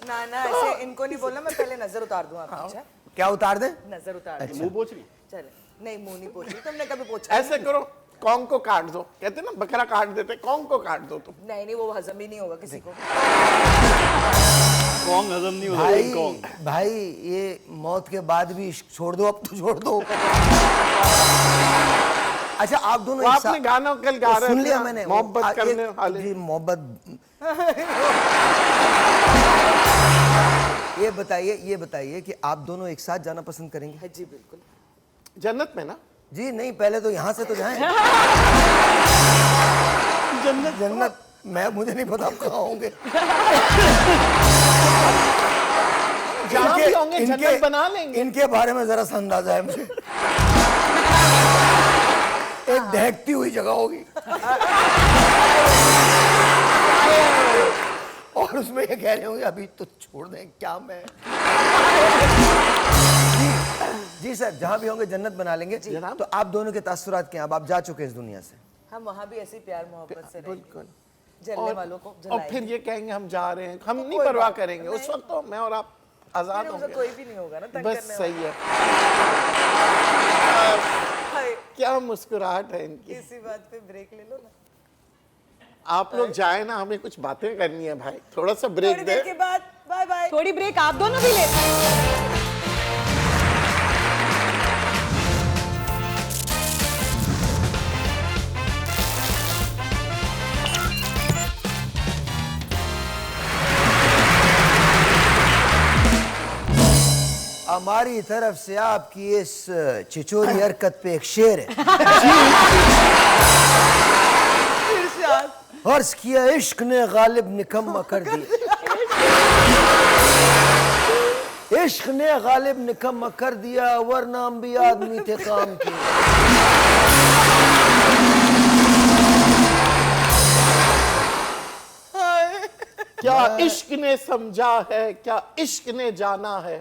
ना ना ऐसे इनको नहीं बोलना, मैं पहले नजर उतार दूं आपकी। अच्छा क्या उतार दें? नजर उतार दूं। मुंह पोछ रही। चले नहीं मुंह नहीं पोछ रही, तुमने कभी पोछा? ऐसे करो, कौन को काट दो, कहते ना बकरा काट देते, कौन को काट दो तुम। नहीं नहीं वो हजम ही नहीं होगा किसी को। कौन हजम नहीं होता भाई कौन। भाई ये मौत के बाद भी इश्क छोड़ दो, अब तो छोड़ दो। अच्छा आप दोनों वो एक आपने साथ- गाना कल गा वो रहे सुन थे लिया ना, मैंने, मोहब्बत वो करने एक- वाले। जी मोहब्बत। ये बताइए कि आप दोनों एक साथ जाना पसंद करेंगे? जी बिल्कुल। जन्नत में ना? जी नहीं, पहले तो यहाँ से तो जाएं। जन्नत मुझे नहीं पता आप कहाँ होंगे। जहाँ भी होंगे जन्नत बना लेंगे। इनके बारे में जरा सा अंदाजा है मुझे। एक दहकती हुई जगह होगी और उसमें ये कह रहे होंगे अभी तो छोड़ दें क्या मैं। जी सर, जहाँ भी होंगे जन्नत बना लेंगे। तो आप दोनों के तासुरात क्या हैं? अब आप जा चुके हैं इस दुनिया से। हम वहाँ भी ऐसे ही प्यार मोहब्बत से रहेंगे। बिल्कुल। जलने वालों को और जलाएंगे। फिर ये कहेंगे हम जा रहे हैं, हम नहीं कोई परवाह बात करेंगे नहीं। उस वक्त तो मैं और आप आजाद फिर उसे होंगे। कोई भी नहीं होगा ना तंग बस करने सही है। वाला। क्या मुस्कुराहट है इनकी। इसी बात पे ब्रेक ले लो ना। आप लोग जाए ना, हमें कुछ बातें करनी है भाई, थोड़ा सा ब्रेक थोड़ी दे। देर के बाद बाय बाय। थोड़ी ब्रेक आप दोनों भी ले। हमारी तरफ से आपकी इस छिचोरी हरकत पे एक शेर है। इरशाद। अर्ज किया इश्क ने गालिब निकम्मा कर दिया, इश्क ने गालिब निकम्मा कर दिया, वरना हम भी आदमी थे काम के। क्या इश्क ने समझा है, क्या इश्क ने जाना है,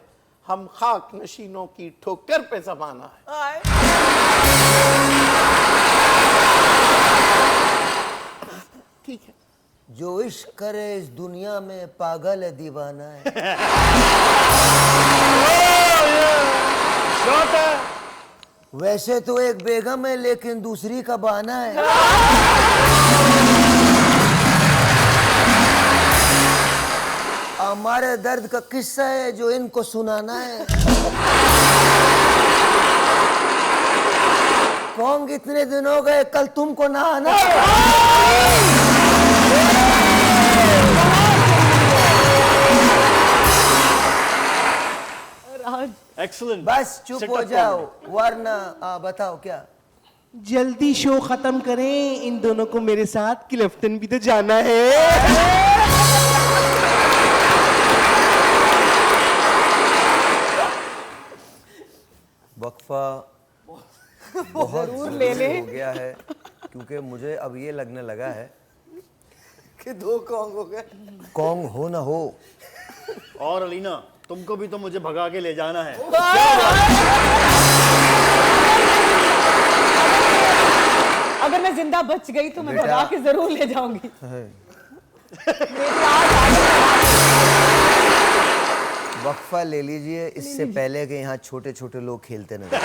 हम खाक नशीनों की ठोकर पे जमाना है। हाय। ठीक है, जो इश्क करे इस दुनिया में पागल है, दीवाना है। वैसे तो एक बेगम है लेकिन दूसरी का बहाना है। हमारे दर्द का किस्सा है जो इनको सुनाना है। कौन इतने दिन हो गए, कल तुमको ना आना है। एक्सीलेंट। बस चुप हो जाओ वरना बताओ क्या। जल्दी शो खत्म करें, इन दोनों को मेरे साथ क्लिफ्टन भी तो जाना है। वक्फा बहुत जरूरी हो गया है क्योंकि मुझे अब ये लगने लगा है कि 2 कॉन्ग हो गए। कौन हो ना हो, और अलीना तुमको भी तो मुझे भगा के ले जाना है। अगर मैं जिंदा बच गई तो मैं बेटा। भगा के जरूर ले जाऊंगी। वक्फा ले लीजिए इससे पहले कि यहाँ छोटे छोटे लोग खेलते नजर।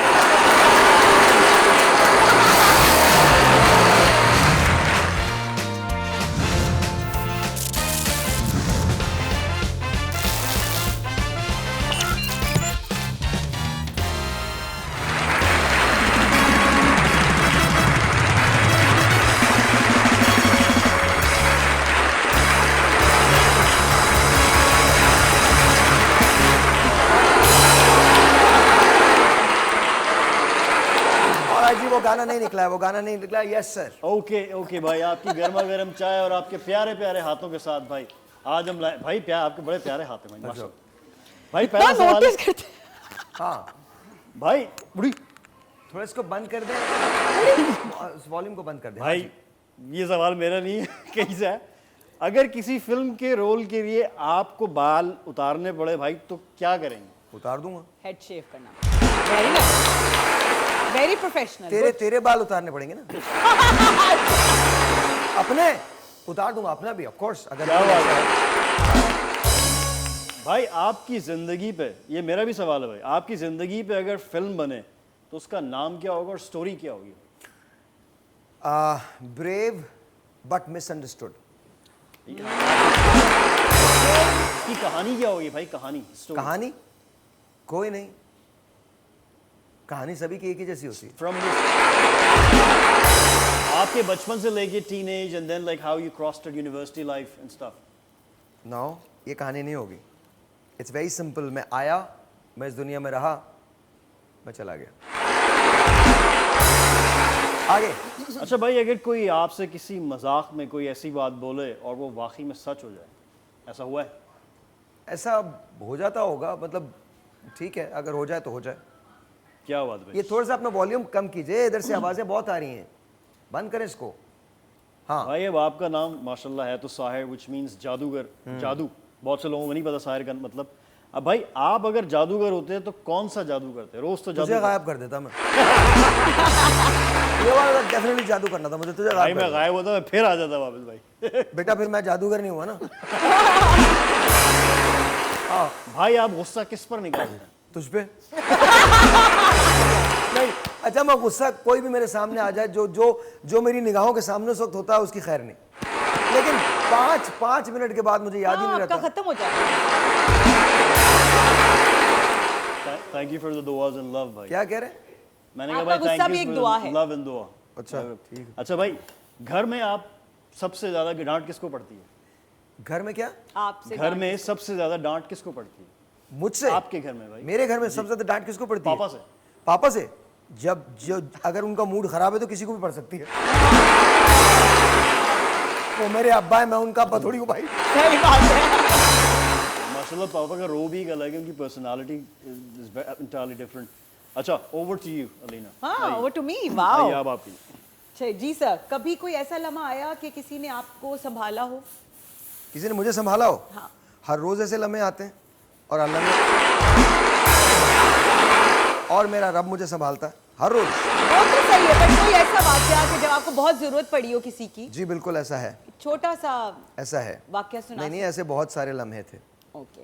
जी वो गाना नहीं निकला है, वो गाना नहीं निकला। Yes sir. ओके ओके भाई, आपकी गर्मा गर्म चाय और आपके प्यारे प्यारे हाथों के साथ भाई आज हम लाए भाई। आपके बड़े प्यारे हाथ हैं भाई, माशाल्लाह। भाई पहला सवाल नोटिस करते हाँ भाई बुढ़ी थोड़ा इसको बंद कर दे, वॉल्यूम को बंद कर दे। भाई ये सवाल मेरा नहीं है, कहीं से है। अगर किसी फिल्म के रोल के लिए आपको बाल उतारने पड़े भाई तो क्या करेंगे? उतार दूंगा। हेड शेव करना। Very nice, very professional. तेरे बाल उतारने पड़ेंगे ना। अपने उतार दूंगा, अपना भी ऑफ कोर्स। अगर क्या बात है भाई। आपकी जिंदगी पे, ये मेरा भी सवाल है भाई, आपकी जिंदगी पे अगर फिल्म बने तो उसका नाम क्या होगा और स्टोरी क्या होगी? Brave but misunderstood. की कहानी क्या होगी भाई? कहानी स्टोरी। कहानी कोई नहीं, कहानी सभी की एक ही जैसी होती है। फ्रॉम आपके बचपन से लेके teenage and then like how you crossed university life and stuff. No, ये कहानी नहीं होगी। It's very simple. मैं आया, मैं इस दुनिया में रहा, मैं चला गया। आगे। अच्छा भाई, अगर कोई आपसे किसी मजाक में कोई ऐसी बात बोले और वो वाकई में सच हो जाए, ऐसा हुआ है? ऐसा हो जाता होगा, मतलब ठीक है, अगर हो जाए तो हो जाए। क्या बात भाई? ये थोड़ा सा अपना वॉल्यूम कम कीजिए, इधर से आवाजें बहुत आ रही हैं, बंद करें इसको। हाँ भाई अब आपका नाम माशाल्लाह है तो साहिर, व्हिच मींस जादूगर, जादू। बहुत से लोगों को नहीं पता साहिर का मतलब। अब भाई आप अगर जादूगर होते तो कौन सा जादू करते? रोज तो तुझे जादू गायब कर देता मैं। ये वाला डेफिनेटली जादू करना था मुझे, तुझे भाई गायब मैं कर गायब होता, मैं फिर आ जाता वापस भाई। देता। बेटा फिर मैं जादूगर नहीं हुआ ना। भाई आप गुस्सा किस पर निकालते हैं? तुझ पे। नहीं, अच्छा मैं गुस्सा कोई भी मेरे सामने आ जाए, जो मेरी निगाहों के सामने उस वक्त होता है उसकी खैर नहीं, लेकिन पाँच मिनट के बाद मुझे याद ही नहीं आपका रहता। खत्म हो जाता है। थैंक यू फॉर द दुआज एंड लव भाई। क्या कह रहे हैं? मैंने कहा आपका भाई गुस्सा थैंक भी यू एक दुआ है। लव एंड दुआ। अच्छा ठीक है। अच्छा भाई, घर में आप सबसे ज्यादा डांट किसको पड़ती है? घर में क्या? आपसे घर में सबसे ज्यादा डांट किसको पड़ती है? मुझसे? आपके घर में भाई? मेरे घर में सबसे ज्यादा डांट किसको पड़ती है? पापा से। पापा से? जब जो अगर उनका मूड खराब है तो किसी को भी पड़ सकती है। वो मेरे अब्बा है, मैं उनका अब्बा थोड़ी हूँ भाई। सही बात है। माशाल्लाह पापा का रो भी एक अलग है, उनकी पर्सनालिटी इज एंटायरली डिफरेंट। अच्छा, ओवर टू यू अलीना। हाँ, वो टू मी, आइए वाओ। अब आपकी। अच्छा जी सर, कभी कोई ऐसा लम्हा आया कि किसी ने आपको संभाला हो? किसी ने मुझे संभाला हो? हाँ। हर रोज ऐसे लम्हे आते हैं और अल्लाह ने और मेरा रब मुझे संभालता है हर रोज। वो तो सही है, पर कोई ऐसा वाकया कि जब आपको बहुत जरूरत पड़ी हो किसी की, जी बिल्कुल ऐसा है, छोटा सा ऐसा है। वाकया सुना? नहीं नहीं, ऐसे बहुत सारे लम्हे थे। ओके।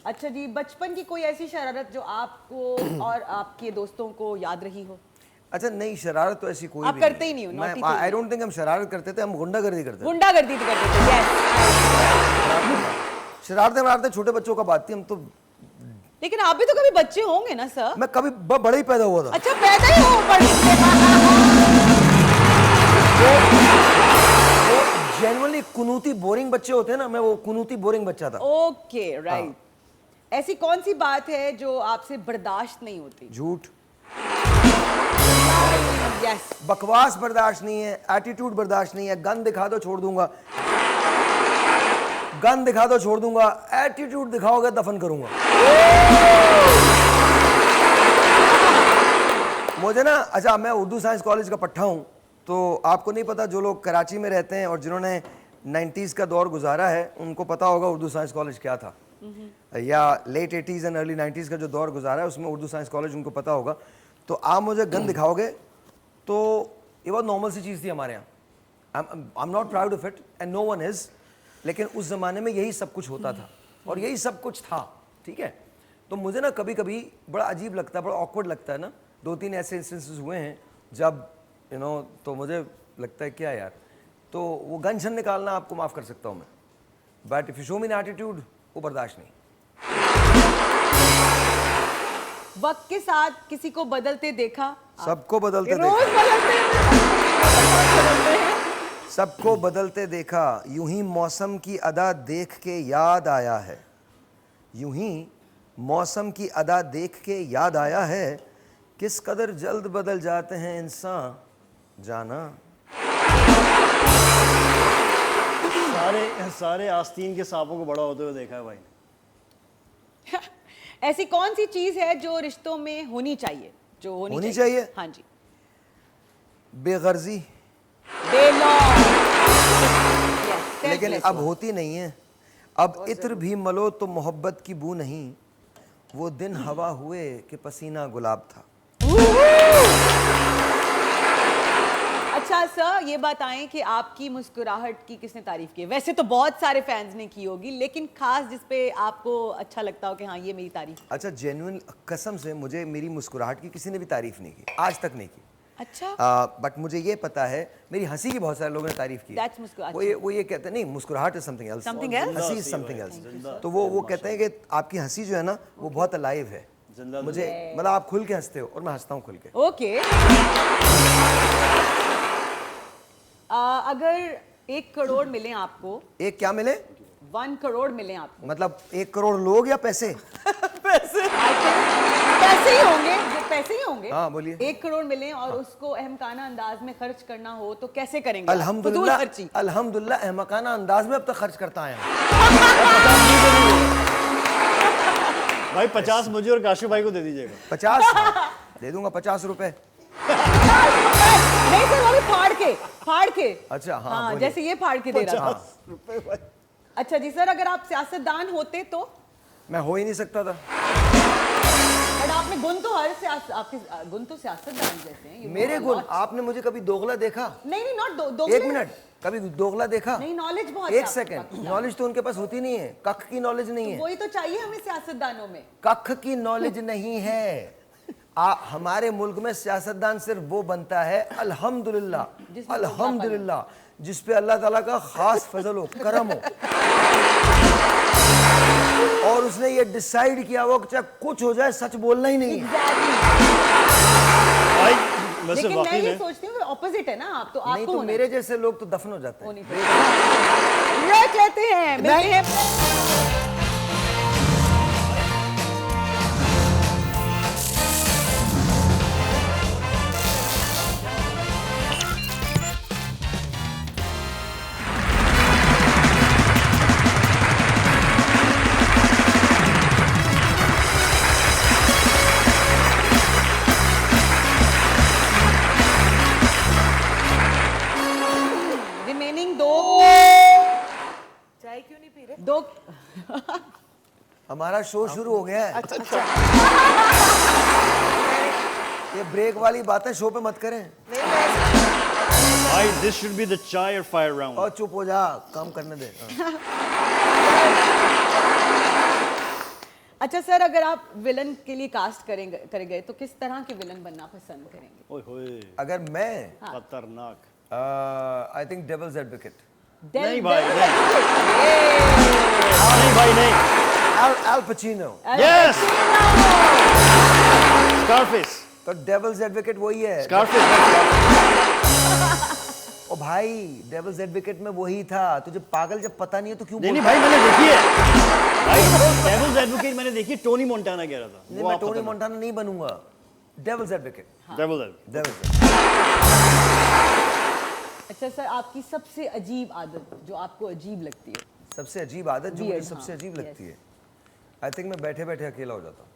अच्छा जी, बचपन की कोई ऐसी शरारत जो आपको और आपके दोस्तों को याद रही हो? अच्छा नहीं, शरारत तो ऐसी कोई आप भी करते ही नहीं हो, मैं naughty कोई आई डोंट थिंक हम शरारत करते थे, हम गुंडागर्दी करते थे। गुंडागर्दी तो करते थे, यस। शरारतें वरारतें छोटे बच्चों का बात थी, हम तो। लेकिन आप भी तो कभी बच्चे होंगे ना सर? मैं कभी बड़ा ही पैदा हुआ था। अच्छा, पैदा ही हो पढ़ जेन्युइनली कुनूती बोरिंग बच्चे होते हैं ना, मैं वो कुनूती बोरिंग बच्चा था। Okay, right. ऐसी कौन सी बात है जो आपसे बर्दाश्त नहीं होती? झूठ, यस। बकवास बर्दाश्त नहीं है, एटीट्यूड बर्दाश्त नहीं है। गन दिखा दो छोड़ दूंगा, गन दिखा दो छोड़ दूंगा, एटीट्यूड दिखाओगे दफन करूंगा। मुझे ना, अच्छा मैं उर्दू साइंस कॉलेज का पट्टा हूँ, तो आपको नहीं पता, जो लोग कराची में रहते हैं और जिन्होंने 90s का दौर गुजारा है उनको पता होगा उर्दू साइंस कॉलेज क्या था, या late 80s and early 90s का जो दौर गुजारा है उसमें उर्दू साइंस कॉलेज उनको पता होगा। तो आप मुझे गन दिखाओगे तो ये बहुत नॉर्मल सी चीज़ थी हमारे यहाँ। I am not proud of it and no one is, लेकिन उस ज़माने में यही सब कुछ होता था और यही सब कुछ था, ठीक है। तो मुझे ना कभी कभी बड़ा अजीब लगता है, बड़ा ऑकवर्ड लगता है ना। 2-3 ऐसे इंस्टेंसेस हुए हैं जब तो मुझे लगता है क्या यार, तो वो गन छन निकालना आपको माफ़ कर सकता हूँ मैं, but if you show me an attitude वो बर्दाश्त नहीं। वक्त के साथ किसी को बदलते देखा? सबको बदलते रोज देखा, बदलते हैं। सबको बदलते देखा, यूं ही मौसम की अदा देख के याद आया है, यूं ही मौसम की अदा देख के याद आया है, किस कदर जल्द बदल जाते हैं इंसान, जाना। सारे आस्तीन के सांपों को बड़ा होते हुए देखा है भाई ने। ऐसी कौन सी चीज है जो रिश्तों में होनी चाहिए? जो होनी चाहिए? हाँ जी। बेगर्जी, बेलौंग। लेकिन अब होती नहीं है। अब इत्र भी मलो तो मोहब्बत की बू नहीं, वो दिन हवा हुए कि पसीना गुलाब था। अच्छा सर, ये बताएं कि आपकी मुस्कुराहट की किसने तारीफ की? वैसे तो बहुत सारे फैंस ने की होगी, लेकिन खास जिस पे आपको अच्छा लगता हो कि हाँ ये मेरी तारीफ। अच्छा जेन्युइन कसम से मुझे मेरी मुस्कुराहट की किसी ने भी तारीफ नहीं की, आज तक नहीं की। अच्छा। बट मुझे ये पता है मेरी हंसी की बहुत सारे लोगों ने तारीफ की। That's मुस्कुराहट। वो ये कहते हैं, नहीं मुस्कुराहट is something else, Something else? हंसी इज समथिंग एल्स। तो वो कहते हैं कि आपकी हंसी जो है ना वो बहुत अलाइव है। मुझे मतलब आप खुल के हंसते हो और मैं हंसता हूँ खुल के। ओके। अगर 1 करोड़ मिले आपको, एक क्या मिले? 1 करोड़ मिले आपको, मतलब 1 करोड़ लोग या पैसे? पैसे ही होंगे, जो पैसे ही होंगे। हाँ, बोलिए। 1 करोड़ मिले और उसको अहमकाना अंदाज में खर्च करना हो तो कैसे करेंगे? फजूल अल्हम्दुलिल्लाह, खर्ची। अल्हम्दुलिल्लाह अहमकाना अंदाज में अब तक खर्च करता आया हूँ। भाई 50 मुझे और काशिफ भाई को दे दीजिएगा। 50 दे दूंगा, 50 रुपए। नहीं सर, वो भी फाड़ के। अच्छा, हाँ, हाँ, बोलिए। जैसे ये फाड़ के दे रहा था। 50 रुपए भाई। अच्छा जी सर, अगर आप सियासतदान होते तो? मैं हो ही नहीं सकता था। बट आपने गुण तो आपके गुण तो सियासतदान जैसे हैं। मेरे गुण, आपने मुझे कभी दोगला देखा? नहीं, नॉट दो। एक मिनट, कभी दोगला देखा? नहीं, नॉलेज बहुत। एक सेकंड, नॉलेज तो उनके पास होती नहीं है, कख की नॉलेज नहीं है। वही तो चाहिए हमें सियासतदानों में। कख की नॉलेज नहीं है। हमारे मुल्क में सियासतदान सिर्फ वो बनता है अल्हम्दुलिल्लाह, अल्हम्दुलिल्लाह, जिस पे अल्लाह ताला का खास फजल हो, करम हो, और उसने ये डिसाइड किया वो कि चाहे कुछ हो जाए सच बोलना ही नहीं है। भाई वैसे लेकिन मैं वाकई ये में सोचती हूँ ऑपोजिट है ना आप, तो नहीं आपको तो होना मेरे जैसे लोग तो दफन हो जाते हैं। चाहिए। ये कहते हैं, मिलते हैं। हमारा शो शुरू हो गया है। ये ब्रेक वाली बातें शो पे मत करें। नहीं मैं भाई दिस शुड बी द चाय और फायर राउंड। और चुप हो जा, काम करने दे। अच्छा सर, अगर आप विलन के लिए कास्ट करेंगे तो किस तरह के विलन बनना पसंद करेंगे? ओए होए अगर मैं खतरनाक। I think devil's advocate. नहीं भाई नहीं भाई नहीं। Al Pacino। Yes Scarface. तो डेविल्स एडवोकेट वही है। स्कारफेस। ओ भाई, डेविल्स एडवोकेट में वही था। तुझे पागल जब पता नहीं है तो क्यों नहीं नहीं बोलता भाई मैंने देखी है भाई, डेविल्स एडवोकेट मैंने देखी है, टोनी मोंटाना कह रहा था। नहीं, मैं टोनी मोंटाना नहीं बनूंगा। Devil's advocate. डेविल्स। अच्छा सर, आपकी सबसे अजीब आदत जो आपको अजीब लगती है? सबसे अजीब आदत जो मुझे Weird, सबसे हाँ, अजीब yes. लगती है, आई थिंक मैं बैठे बैठे अकेला हो जाता हूँ।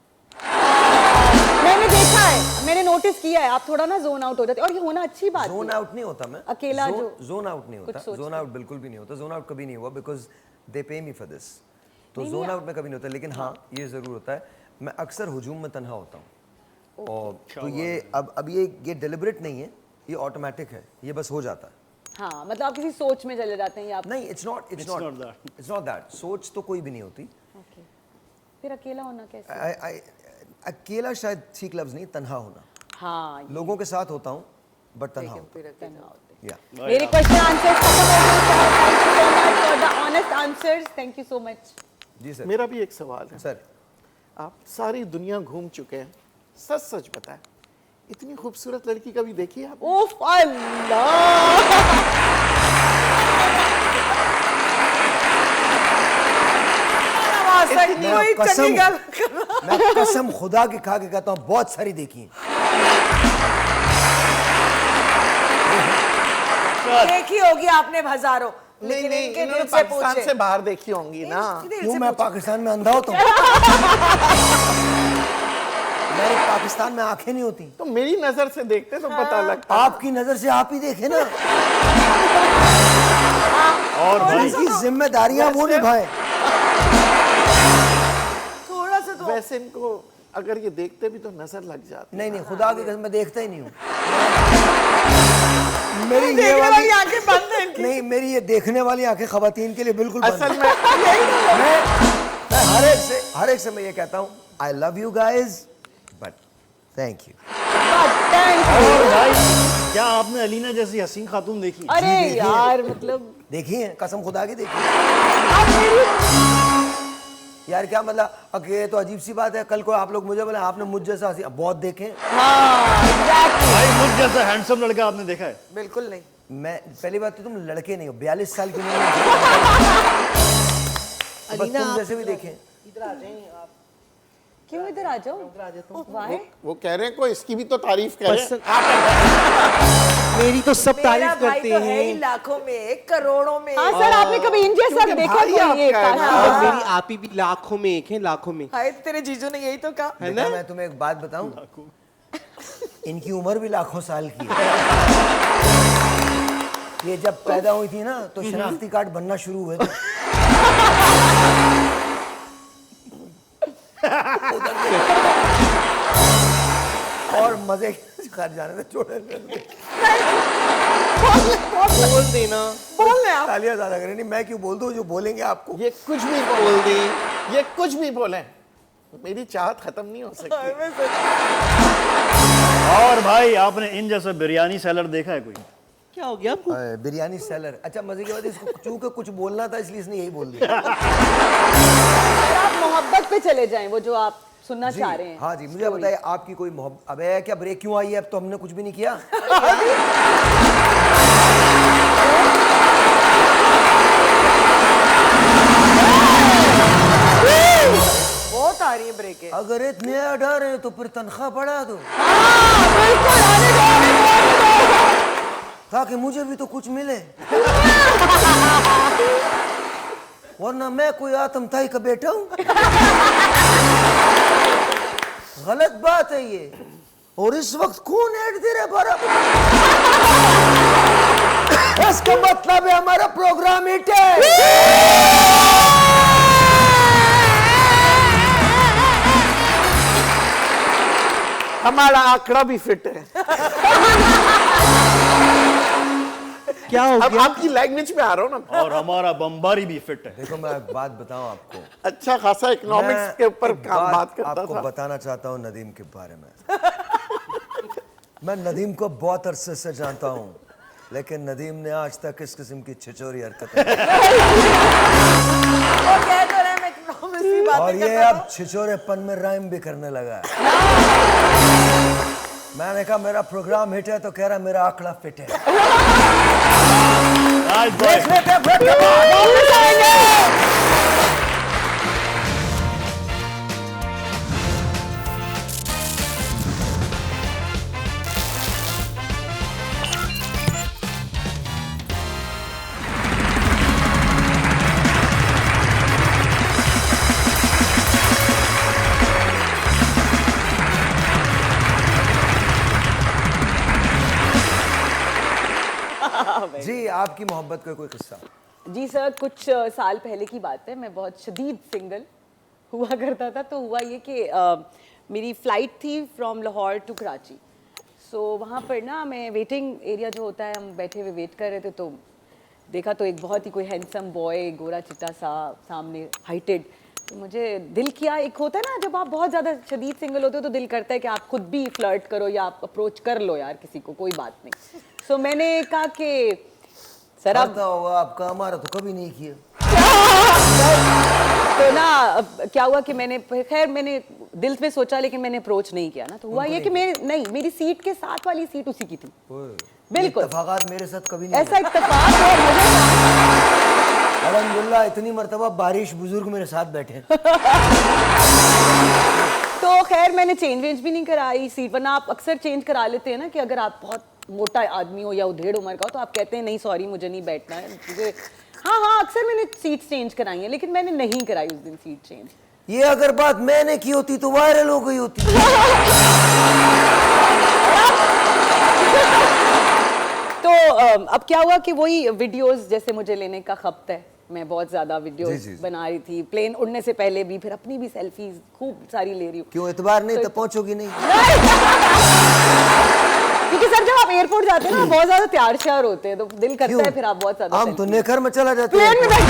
मैंने देखा है, मैंने नोटिस किया है, आप थोड़ा ना जोन आउट हो जाते हैं और ये होना अच्छी बात जोन है। आउट नहीं होता मैं। अकेला जो जोन आउट नहीं कुछ होता। सोचते जोन आउट बिल्कुल भी नहीं होता। जोन आउट कभी नहीं हुआ बिकॉज दे पे मी फॉर दिस। तो नहीं, जोन नहीं, आउट में कभी नहीं होता। लेकिन हाँ, ये जरूर होता है, मैं अक्सर हुजूम में तन्हा होता हूँ। और तो ये अब ये डिलिबरेट नहीं है, ये ऑटोमेटिक है, ये बस हो जाता है। हाँ, मतलब आप किसी सोच में चले जाते हैं या आप नहीं, इट्स नॉट दैट। सोच तो कोई भी नहीं होती। ओके, फिर अकेला होना कैसे? अकेला शायद ठीक लफ्ज नहीं, तन्हा होना। हाँ, लोगों के साथ होता हूँ बट तन्हा होता फिर अकेला होते हूँ। या मेरे क्वेश्चन आंसर्स खत्म हो गए sir. Thank you so much for the honest answers. Thank you so much. जी सर। मेरा भी एक सवाल है सर, आप सारी दुनिया घूम चुके हैं, सच सच बताएं, इतनी खूबसूरत लड़की कभी देखी है आपने? उफ अल्लाह, मैं कसम खुदा की खा के कहता हूँ, बहुत सारी देखी हैं। देखी होगी आपने हजारों, लेकिन इनके इन्होंने दिल से पाकिस्तान पूछे। से बाहर देखी होंगी ना। क्यों मैं पाकिस्तान में अंधा होता हूँ? मेरे पाकिस्तान में आंखें नहीं होती। तो मेरी नजर से देखते तो पता लगता। आपकी नजर से आप ही देखे ना। और भाई उनकी जिम्मेदारियां वो निभाए। थोड़ा सा तो वैसे इनको अगर ये देखते भी तो नजर लग जाती। नहीं, खुदा की कसम मैं देखता ही नहीं हूँ। मेरी ये देखने वाली वाली आंखें बंद हैं इनकी। नहीं, मेरी ये देखने वाली आंखें खवातीन के लिए बिल्कुल बंद असल हैं। में मैं हर एक से मैं ये कहता हूँ, आई love you guys but thank you. और भाई क्या आपने अलीना जैसी हसीन खातून देखी? अरे देखिए। यार मतलब देखिए, कसम खुदा की देखिए। यार क्या मतलब, ये तो अजीब सी बात है। कल को आप लोग मुझे बोले आपने मुझ जैसा हसीन बहुत देखे। भाई मुझ जैसा हैंडसम लड़का आपने देखा है? बिल्कुल नहीं। मैं पहली बात तो तुम लड़के नहीं हो, 42 साल की उम्र में बस तुम जैसे भी देखे। इधर आ जाएं आप। क्यों इधर आ जाओ? Why? वो कह रहे हैं कोई इसकी भी तो तारीफ करें। पसंद मेरी तो सब मेरा तारीफ भाई करते तो है ही हैं। लाखों में, करोड़ों में। हाँ सर, आपने कभी इन जैसा क्योंकि देखा भाई कोई ये आपका है ना। कास्ट? और मेरी आपी भी लाखों में एक है, लाखों में। हाय, तेरे जीजू ने यही तो कहा। है बेटा, ना? मैं तुम्हें एक बात बताऊं, इनकी उम्र भी लाखों साल की है। ये जब पैदा हुई थी ना तो शनाख्ती कार्ड बनना शुरू हुए थे। और मजे घर जाने में छोड़े बोल देना। बोल रहे आप। तालियां ज्यादा करें। नहीं, मैं क्यों बोल दूं, जो बोलेंगे आपको। ये कुछ भी बोल दे, ये कुछ भी बोले, मेरी चाहत खत्म नहीं हो सकती। और भाई आपने इन जैसा बिरयानी सेलर देखा है कोई? क्या हो गया आपको? बिरयानी सेलर। अच्छा, मजे की बात है, इसको चूंकि कुछ बोलना था इसलिए इसने यही बोल दिया। सर, आप मोहब्बत पे चले जाएं, वो जो आप सुनना जी, चाह रहे हैं। हाँ जी, मुझे बताइए आपकी कोई मोहब्बत। अबे क्या ब्रेक क्यों आई है? अब तो हमने कुछ भी नहीं किया। बहुत आ रही है ब्रेकें। अगर इतने डर है तो फिर तनख्वाह बढ़ा दो, ताकि मुझे भी तो कुछ मिले। वरना मैं कोई आतमताई का बेटा हूं। गलत बात है ये। और इस वक्त कौन ऐड दे रहा है? इसका मतलब है हमारा प्रोग्राम हिट है। हमारा आंकड़ा भी फिट है। क्या हो अब गया? आपकी लैंग्वेज में आ रहा हूँ ना, और हमारा बम्बारी भी फिट है। देखो मैं एक बात बताऊं आपको, अच्छा खासा इकोनॉमिक्स के ऊपर एक बात करता आपको था। बताना चाहता हूं नदीम के बारे में। मैं नदीम को बहुत अरसे से जानता हूं, लेकिन नदीम ने आज तक इस किस्म की छिछोरी हरकत नहीं की। वो कह तो रहे हैं, मैं इकोनॉमिक्स की और बातें ये करता अब छिछोरेपन में राइम भी करने लगा है। मैंने कहा मेरा प्रोग्राम हिट है, तो कह रहा मेरा आंकड़ा फिट है। आज देख लेते हैं फिर कब जी आपकी मोहब्बत का कोई किस्सा? जी सर, कुछ साल पहले की बात है। मैं बहुत शदीद सिंगल हुआ करता था। तो हुआ ये कि मेरी फ़्लाइट थी फ्रॉम लाहौर टू कराची। सो वहाँ पर ना मैं वेटिंग एरिया जो होता है, हम बैठे हुए वेट कर रहे थे, तो देखा तो एक बहुत ही कोई हैंडसम बॉय, गोरा चिट्टा सा, सामने हाइटेड। तो मुझे दिल किया, एक होता है ना जब आप बहुत ज़्यादा शदीद सिंगल होते हो तो दिल करता है कि आप खुद भी फ्लर्ट करो या आप अप्रोच कर लो यार किसी को, कोई बात नहीं। सो मैंने कहा कि सर आप करता होगा आपका, हमारा तो कभी नहीं किया। तो ना अब क्या हुआ कि मैंने, खैर मैंने दिल में सोचा लेकिन मैंने अप्रोच नहीं किया ना। तो हुआ ये कि मेरी सीट के साथ वाली सीट उसी की थी। बिल्कुल इत्तेफाकात मेरे साथ कभी नहीं ऐसा इत्तेफाक है। मुझे अल्हम्दुलिल्लाह इतनी मर्तबा बारिश बुजुर्ग मेरे साथ बैठे हैं। तो खैर मैंने चेंज भी नहीं कराई सीट, वरना आप अक्सर चेंज करा लेते हैं ना कि अगर आप बहुत मोटा आदमी हो या उधेड़ उम्र का हो तो आप कहते हैं नहीं सॉरी मुझे नहीं बैठना है मुझे। हाँ अक्सर मैंने सीट चेंज कराई है, लेकिन मैंने नहीं कराई उस दिन सीट चेंज। ये अगर बात मैंने की होती तो वायरल हो गई होती। तो अब क्या हुआ कि वही वीडियोस जैसे मुझे लेने का खपत है, मैं बहुत ज्यादा वीडियोस जी। बना रही थी प्लेन उड़ने से पहले भी, फिर अपनी भी सेल्फीज खूब सारी ले रही हूँ। क्यों एतबार नहीं तो पहुंचोगी नहीं। क्योंकि सर जब आप एयरपोर्ट जाते हैं ना बहुत ज्यादा तैयार श्यार होते हैं, तो दिल करता है फिर आप बहुत ज्यादा हम तो नेकर में चला जाते प्लेन में बैठ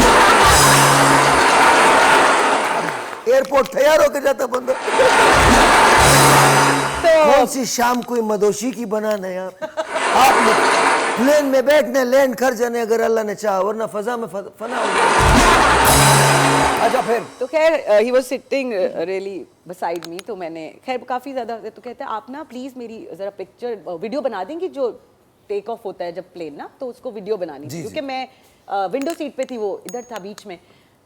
एयरपोर्ट तैयार होकर जाता बंदा। कौन सी शाम कोई मदोशी की बनाना है आपने प्लेन में बैठने लैंड कर जाने अगर अल्लाह ने चाहा, वरना फजा में फना हो गया। अच्छा फिर तो खैर he was sitting really beside me. तो मैंने खैर काफ़ी ज़्यादा, तो कहते हैं आप ना प्लीज़ मेरी ज़रा पिक्चर वीडियो बना देंगी, जो टेक ऑफ होता है जब प्लेन ना, तो उसको वीडियो बनानी थी क्योंकि मैं विंडो सीट पे थी, वो इधर था बीच में।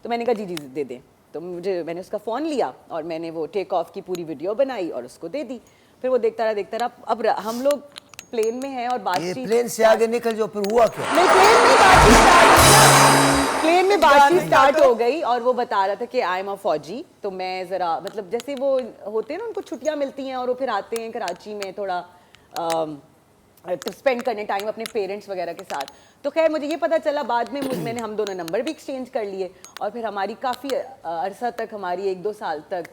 तो मैंने कहा जी दे दें। तो मैंने उसका फ़ोन लिया और मैंने वो टेक ऑफ की पूरी वीडियो बनाई और उसको दे दी। फिर वो देखता रहा। अब हम लोग प्लेन में हैं और ये बातचीत, प्लेन से आगे निकल जाओ, फिर हुआ क्या? प्लेन में बातचीत स्टार्ट हो गई और वो बता रहा था कि आई एम अ फौजी। तो मैं ज़रा मतलब जैसे वो होते हैं ना, उनको छुट्टियां मिलती हैं और वो फिर आते हैं कराची में थोड़ा स्पेंड करने टाइम अपने पेरेंट्स वगैरह के साथ। तो खैर मुझे ये पता चला बाद में, मैंने हम दोनों नंबर भी एक्सचेंज कर लिए और फिर हमारी काफ़ी अरसा तक, हमारी 1-2 साल तक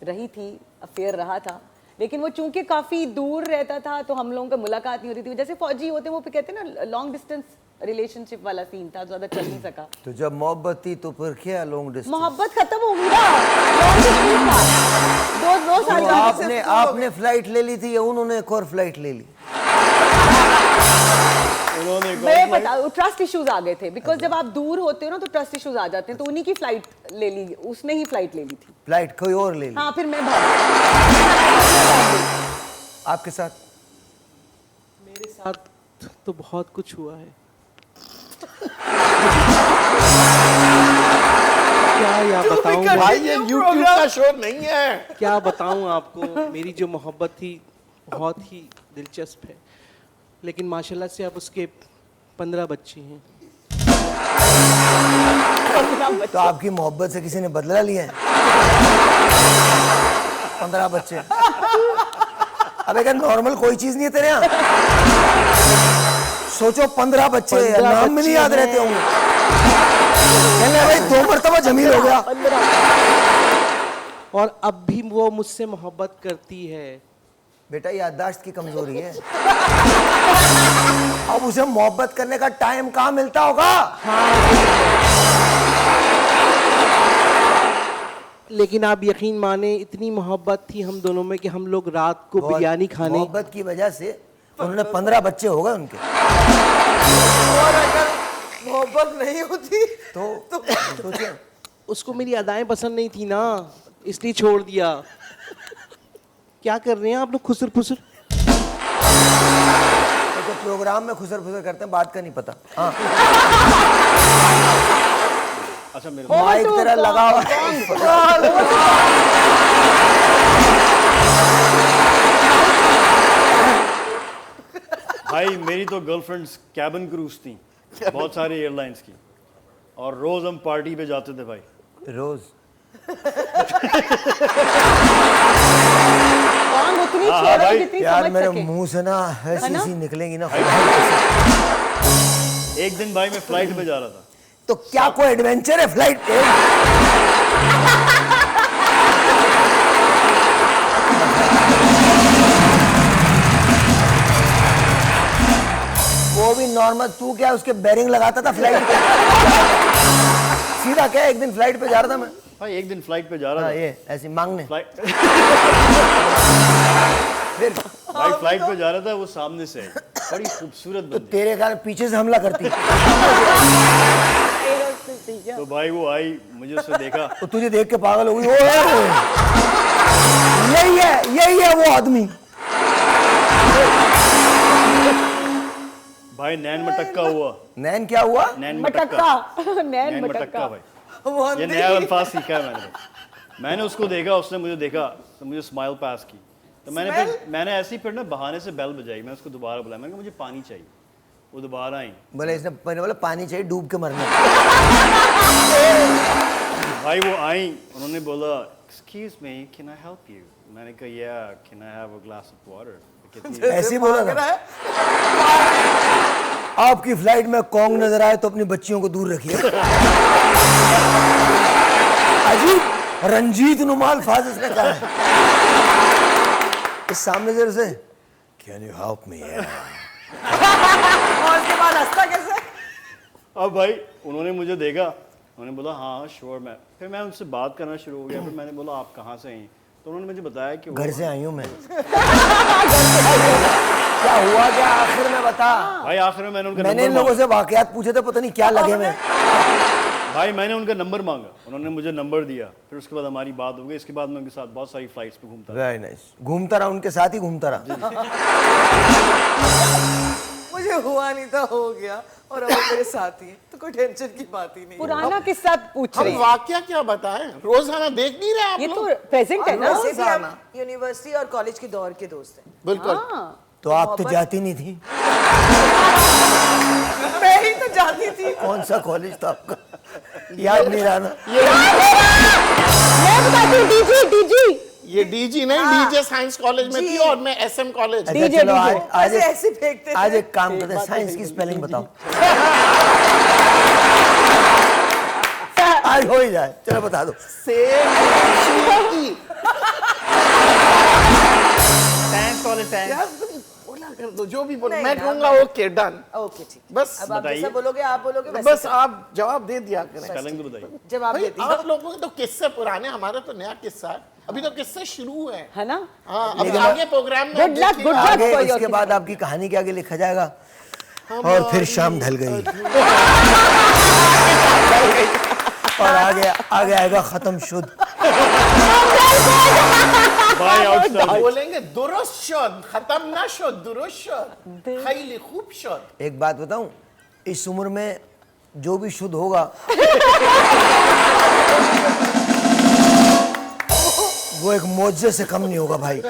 रही थी, अफेयर रहा था। लेकिन वो चूंकि काफ़ी दूर रहता था तो हम लोगों का मुलाकात नहीं होती थी। जैसे फौजी होते हैं वो कहते हैं ना, लॉन्ग डिस्टेंस रिलेशनशिप वाला सीन था, ज़्यादा चल नहीं सका। तो जब मोहब्बत थी तो फिर क्या लॉन्ग डिस्टेंस? मोहब्बत खत्म हो गई ना, लॉन्ग डिस्टेंस था। 2 साल का। आपने फ्लाइट ले ली थी या उन्होंने एक और फ्लाइट ले ली? मैं बता, ट्रस्ट इश्यूज आ गए थे बिकॉज जब आप दूर होते हो ना तो ट्रस्ट इश्यूज आ जाते हैं। तो उन्हीं की फ्लाइट ले ली, उसने ही फ्लाइट ले ली थी। फ्लाइट कोई और ले ली? हाँ फिर मैं आपके साथ? मेरे साथ तो बहुत कुछ हुआ है। क्या बताऊं भाई ये YouTube का शो नहीं है। क्या बताऊं आपको, मेरी जो मोहब्बत थी बहुत ही दिलचस्प है, लेकिन माशाल्लाह से अब उसके 15 बच्चे हैं। तो आपकी मोहब्बत से किसी ने बदला लिया है? 15 बच्चे। अबे क्या नॉर्मल कोई चीज नहीं है तेरे यहाँ? सोचो 15 बच्चे, नाम में नहीं याद रहते होंगे। भाई 2 मरतबा जमील हो गया। और अब भी वो मुझसे मोहब्बत करती है। बेटा याददाश्त की कमजोरी है। अब उसे मोहब्बत करने का टाइम कहाँ मिलता होगा? लेकिन आप यकीन माने इतनी मोहब्बत थी हम दोनों में कि हम लोग रात को बिरयानी खाने मोहब्बत की वजह से उन्होंने 15 बच्चे हो गए उनके। और अगर मोहब्बत नहीं होती तो सोचिए, उसको मेरी अदाएं पसंद नहीं थी ना, इसलिए छोड़ दिया। क्या कर रहे हैं आप लोग खुसर खुसर? तो प्रोग्राम में खुसर खुसर करते हैं, बात का नहीं पता। हाँ, अच्छा मेरे माइक तेरा लगा हुआ है। भाई मेरी तो गर्लफ्रेंड्स कैबिन क्रूज थी बहुत सारी एयरलाइंस की, और रोज हम पार्टी पे जाते थे भाई। रोज टांग उतनी हाँ, चौड़ाई भाई, जितनी यार समझ मेरे सके। मुंह से ना ऐसी ना? सी निकलेंगी ना। एक दिन भाई मैं फ्लाइट पे जा रहा था, तो क्या कोई एडवेंचर है फ्लाइट पे? वो भी नॉर्मल, तू क्या उसके बेरिंग लगाता था फ्लाइट पे? सीधा क्या, एक दिन फ्लाइट पे जा रहा था मैं। भाई एक दिन फ्लाइट पे जा रहा हाँ, था ये ऐसी मांगने फ्लाइट फिर भाई फ्लाइट पे जा रहा था, वो सामने से आई, बड़ी खूबसूरत बंदी। तेरे कारण पीछे से हमला करती। तो भाई वो आई, मुझे उसने देखा, तो तुझे देख के पागल हो गई। यही है वो आदमी। भाई नैन मटक्का हुआ। नैन क्या हुआ? नैन मटक्का नैन नैन मटक्का मटक्का भाई, ये मोहन नया अल्फाज सीखा है मैंने उसको देखा, उसने मुझे देखा, तो मुझे स्माइल पास की, तो मैंने ऐसे ही फिर ना बहाने से बेल बजाई, मैं उसको दोबारा बुलाया, मैंने कहा मुझे पानी चाहिए, वो दोबारा आई। बोले इसने, मैंने बोला पानी चाहिए डूब के मरने। भाई वो आई, उन्होंने बोला excuse me can I help you, मैंने कहा या can I have a glass of water. ऐसे ही बोला था। आपकी फ्लाइट में कॉन्ग नजर आए तो अपनी बच्चियों को दूर रखिए। अजीब रंजीत नुमा अल्फाज इसने कहा है। इस सामने से उसे कैन यू हेल्प मी? और उसके बाद हंसता कैसे? अब भाई उन्होंने मुझे देखा, उन्होंने बोला हाँ श्योर, मैं फिर मैं उनसे बात करना शुरू हो गया, फिर मैंने बोला आप कहाँ से आई, तो उन्होंने मुझे बताया कि घर से आई हूं मैं। क्या हुआ क्या आखिर में बता। भाई आखिर में मैंने उनका मैंने इन नंबर लोगों से वाकयात पूछे थे, पता नहीं क्या लगे में। भाई मैंने उनका नंबर मांगा, उन्होंने मुझे नंबर दिया, फिर उसके बाद हमारी बात हो गई, इसके बाद मैं उनके साथ बहुत सारी फ्लाइट्स पे घूमता रहा। Very nice. घूमता रहा, उनके साथ ही घूमता रहा। मुझे हुआ नहीं था, हो गया, और अब वो मेरे साथ ही है, तो कोई टेंशन की बात ही नहीं है। पुराना किस्सा पूछ रहे हम हैं। वाकया क्या बताएं, रोजाना देख नहीं रहे आप ये लोग? तो प्रेजेंट है ना। वैसे भी हम यूनिवर्सिटी और कॉलेज के दौर के दोस्त हैं। बिल्कुल। हाँ। तो आप तो जाती नहीं थी। मैं ही तो जाती थी। कौन सा कॉलेज था आपका? याद नहीं रहा ना। मैं बताती हूँ, डीजी ये डीजी नहीं, डीजे साइंस कॉलेज में जी। थी और मैं एसएम कॉलेज। अच्छा, डीजे, चलो डीजे। आज ऐसे फेंकते आज थे। एक काम करते हैं, साइंस की स्पेलिंग बताओ। आज हो ही जाए, चलो बता दो। साइंस कॉलेज यार तुम बोला कर दो, जो भी बोलो नहीं मैं यार, कहूंगा ओके डन। ओके ठीक। बस अब आप बताइए। जैसा बोलोगे आप बोलोगे वैसे बस आप जवाब दे दिया करें। स्पेलिंग तो बताइए। जवाब भाई देती आप लोगों के तो किस्से पुराने, हमारा तो नया किस्सा है, अभी तो किस्से शुरू है। है ना। हाँ, अभी आगे प्रोग्राम में Good luck, देखिएगा। good luck। आगे for your इसके kids। बाद आपकी कहानी के आगे लिखा जाएगा और फिर शाम ढल गई और आगे आगे आएगा खत्म शुद्ध। भाई आउटस्टैंडिंग। बोलेंगे दुरुस्त शद, खत्म ना शद, दुरुस्त शद, खैली खूब शद। एक बात बताऊं, इस उम्र में जो भी शुद्ध होगा वो एक मौजे से कम नहीं होगा भाई।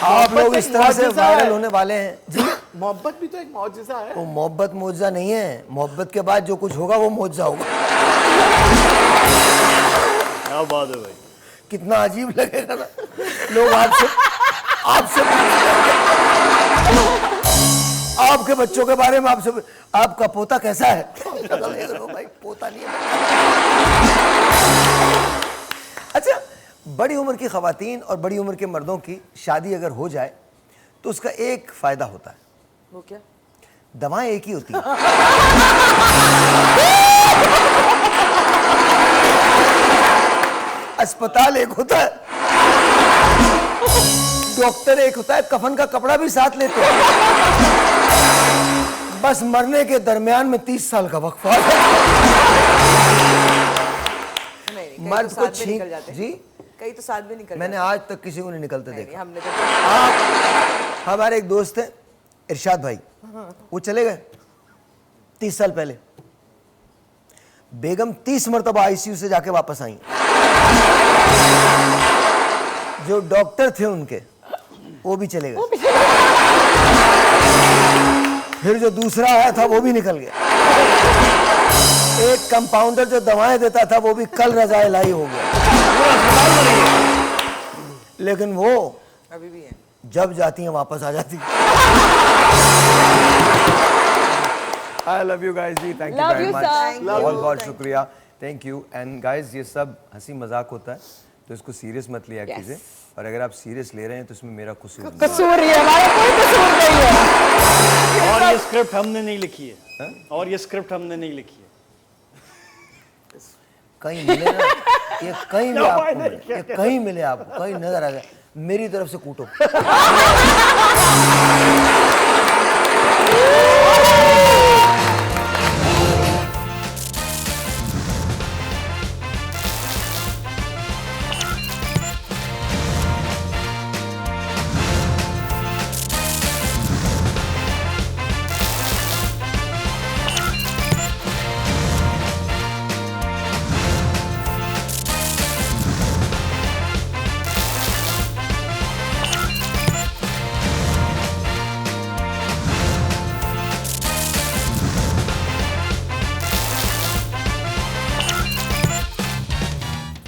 आप लोग इस तरह से वायरल होने वाले हैं जी। मोहब्बत भी तो एक मौजज़ा है। वो मोहब्बत मौजा नहीं है, मोहब्बत के बाद जो कुछ होगा वो मौजा होगा। क्या बात है भाई। कितना अजीब लगेगा ना, लोग आपसे आपसे आपके बच्चों के बारे में आपसे, आपका पोता कैसा है? भाई पोता नहीं है। अच्छा बड़ी उम्र की खवातीन और बड़ी उम्र के मर्दों की शादी अगर हो जाए तो उसका एक फायदा होता है, वो क्या? दवाएं एक ही होती हैं। अस्पताल एक होता है, डॉक्टर एक होता है, कफन का कपड़ा भी साथ लेते हैं। बस मरने के दरमियान में 30 साल का वक्फा है। नहीं, कई मर्द तो को साथ में छीन निकल जाते हैं। जी, कई तो साथ में निकल मैंने जाते आज तक किसी को नहीं निकलते हैं। देखा। नहीं, हमने तो हमारे एक दोस्त है इरशाद भाई, वो चले गए 30 साल पहले। बेगम 30 मरतबा आईसीयू से जाके वापस आई। जो डॉक्टर थे उनके वो भी चले गए। फिर जो दूसरा आया था वो भी निकल गया। एक कंपाउंडर जो दवाएं देता था वो भी कल रज़ाए लाई हो गया। लेकिन वो अभी भी है। जब जाती हैं वापस आ जाती। आई लव यू गाइस जी, thank you Love very you, much, sir. बहुत बहुत शुक्रिया, थैंक यू। एंड गाइस ये सब हंसी मजाक होता है तो इसको सीरियस मत लिया Yes. कीजिए, और अगर आप सीरियस ले रहे हैं तो इसमें मेरा कसूर नहीं है। कसूर ही है, हमारा कोई कसूर नहीं है। और ये स्क्रिप्ट हमने नहीं लिखी है, और ये स्क्रिप्ट हमने नहीं लिखी है। कहीं मिले ना, ये कहीं भी आपको मिले, ये कहीं मिले आपको, कहीं नजर आ जाए, मेरी तरफ से कूटो।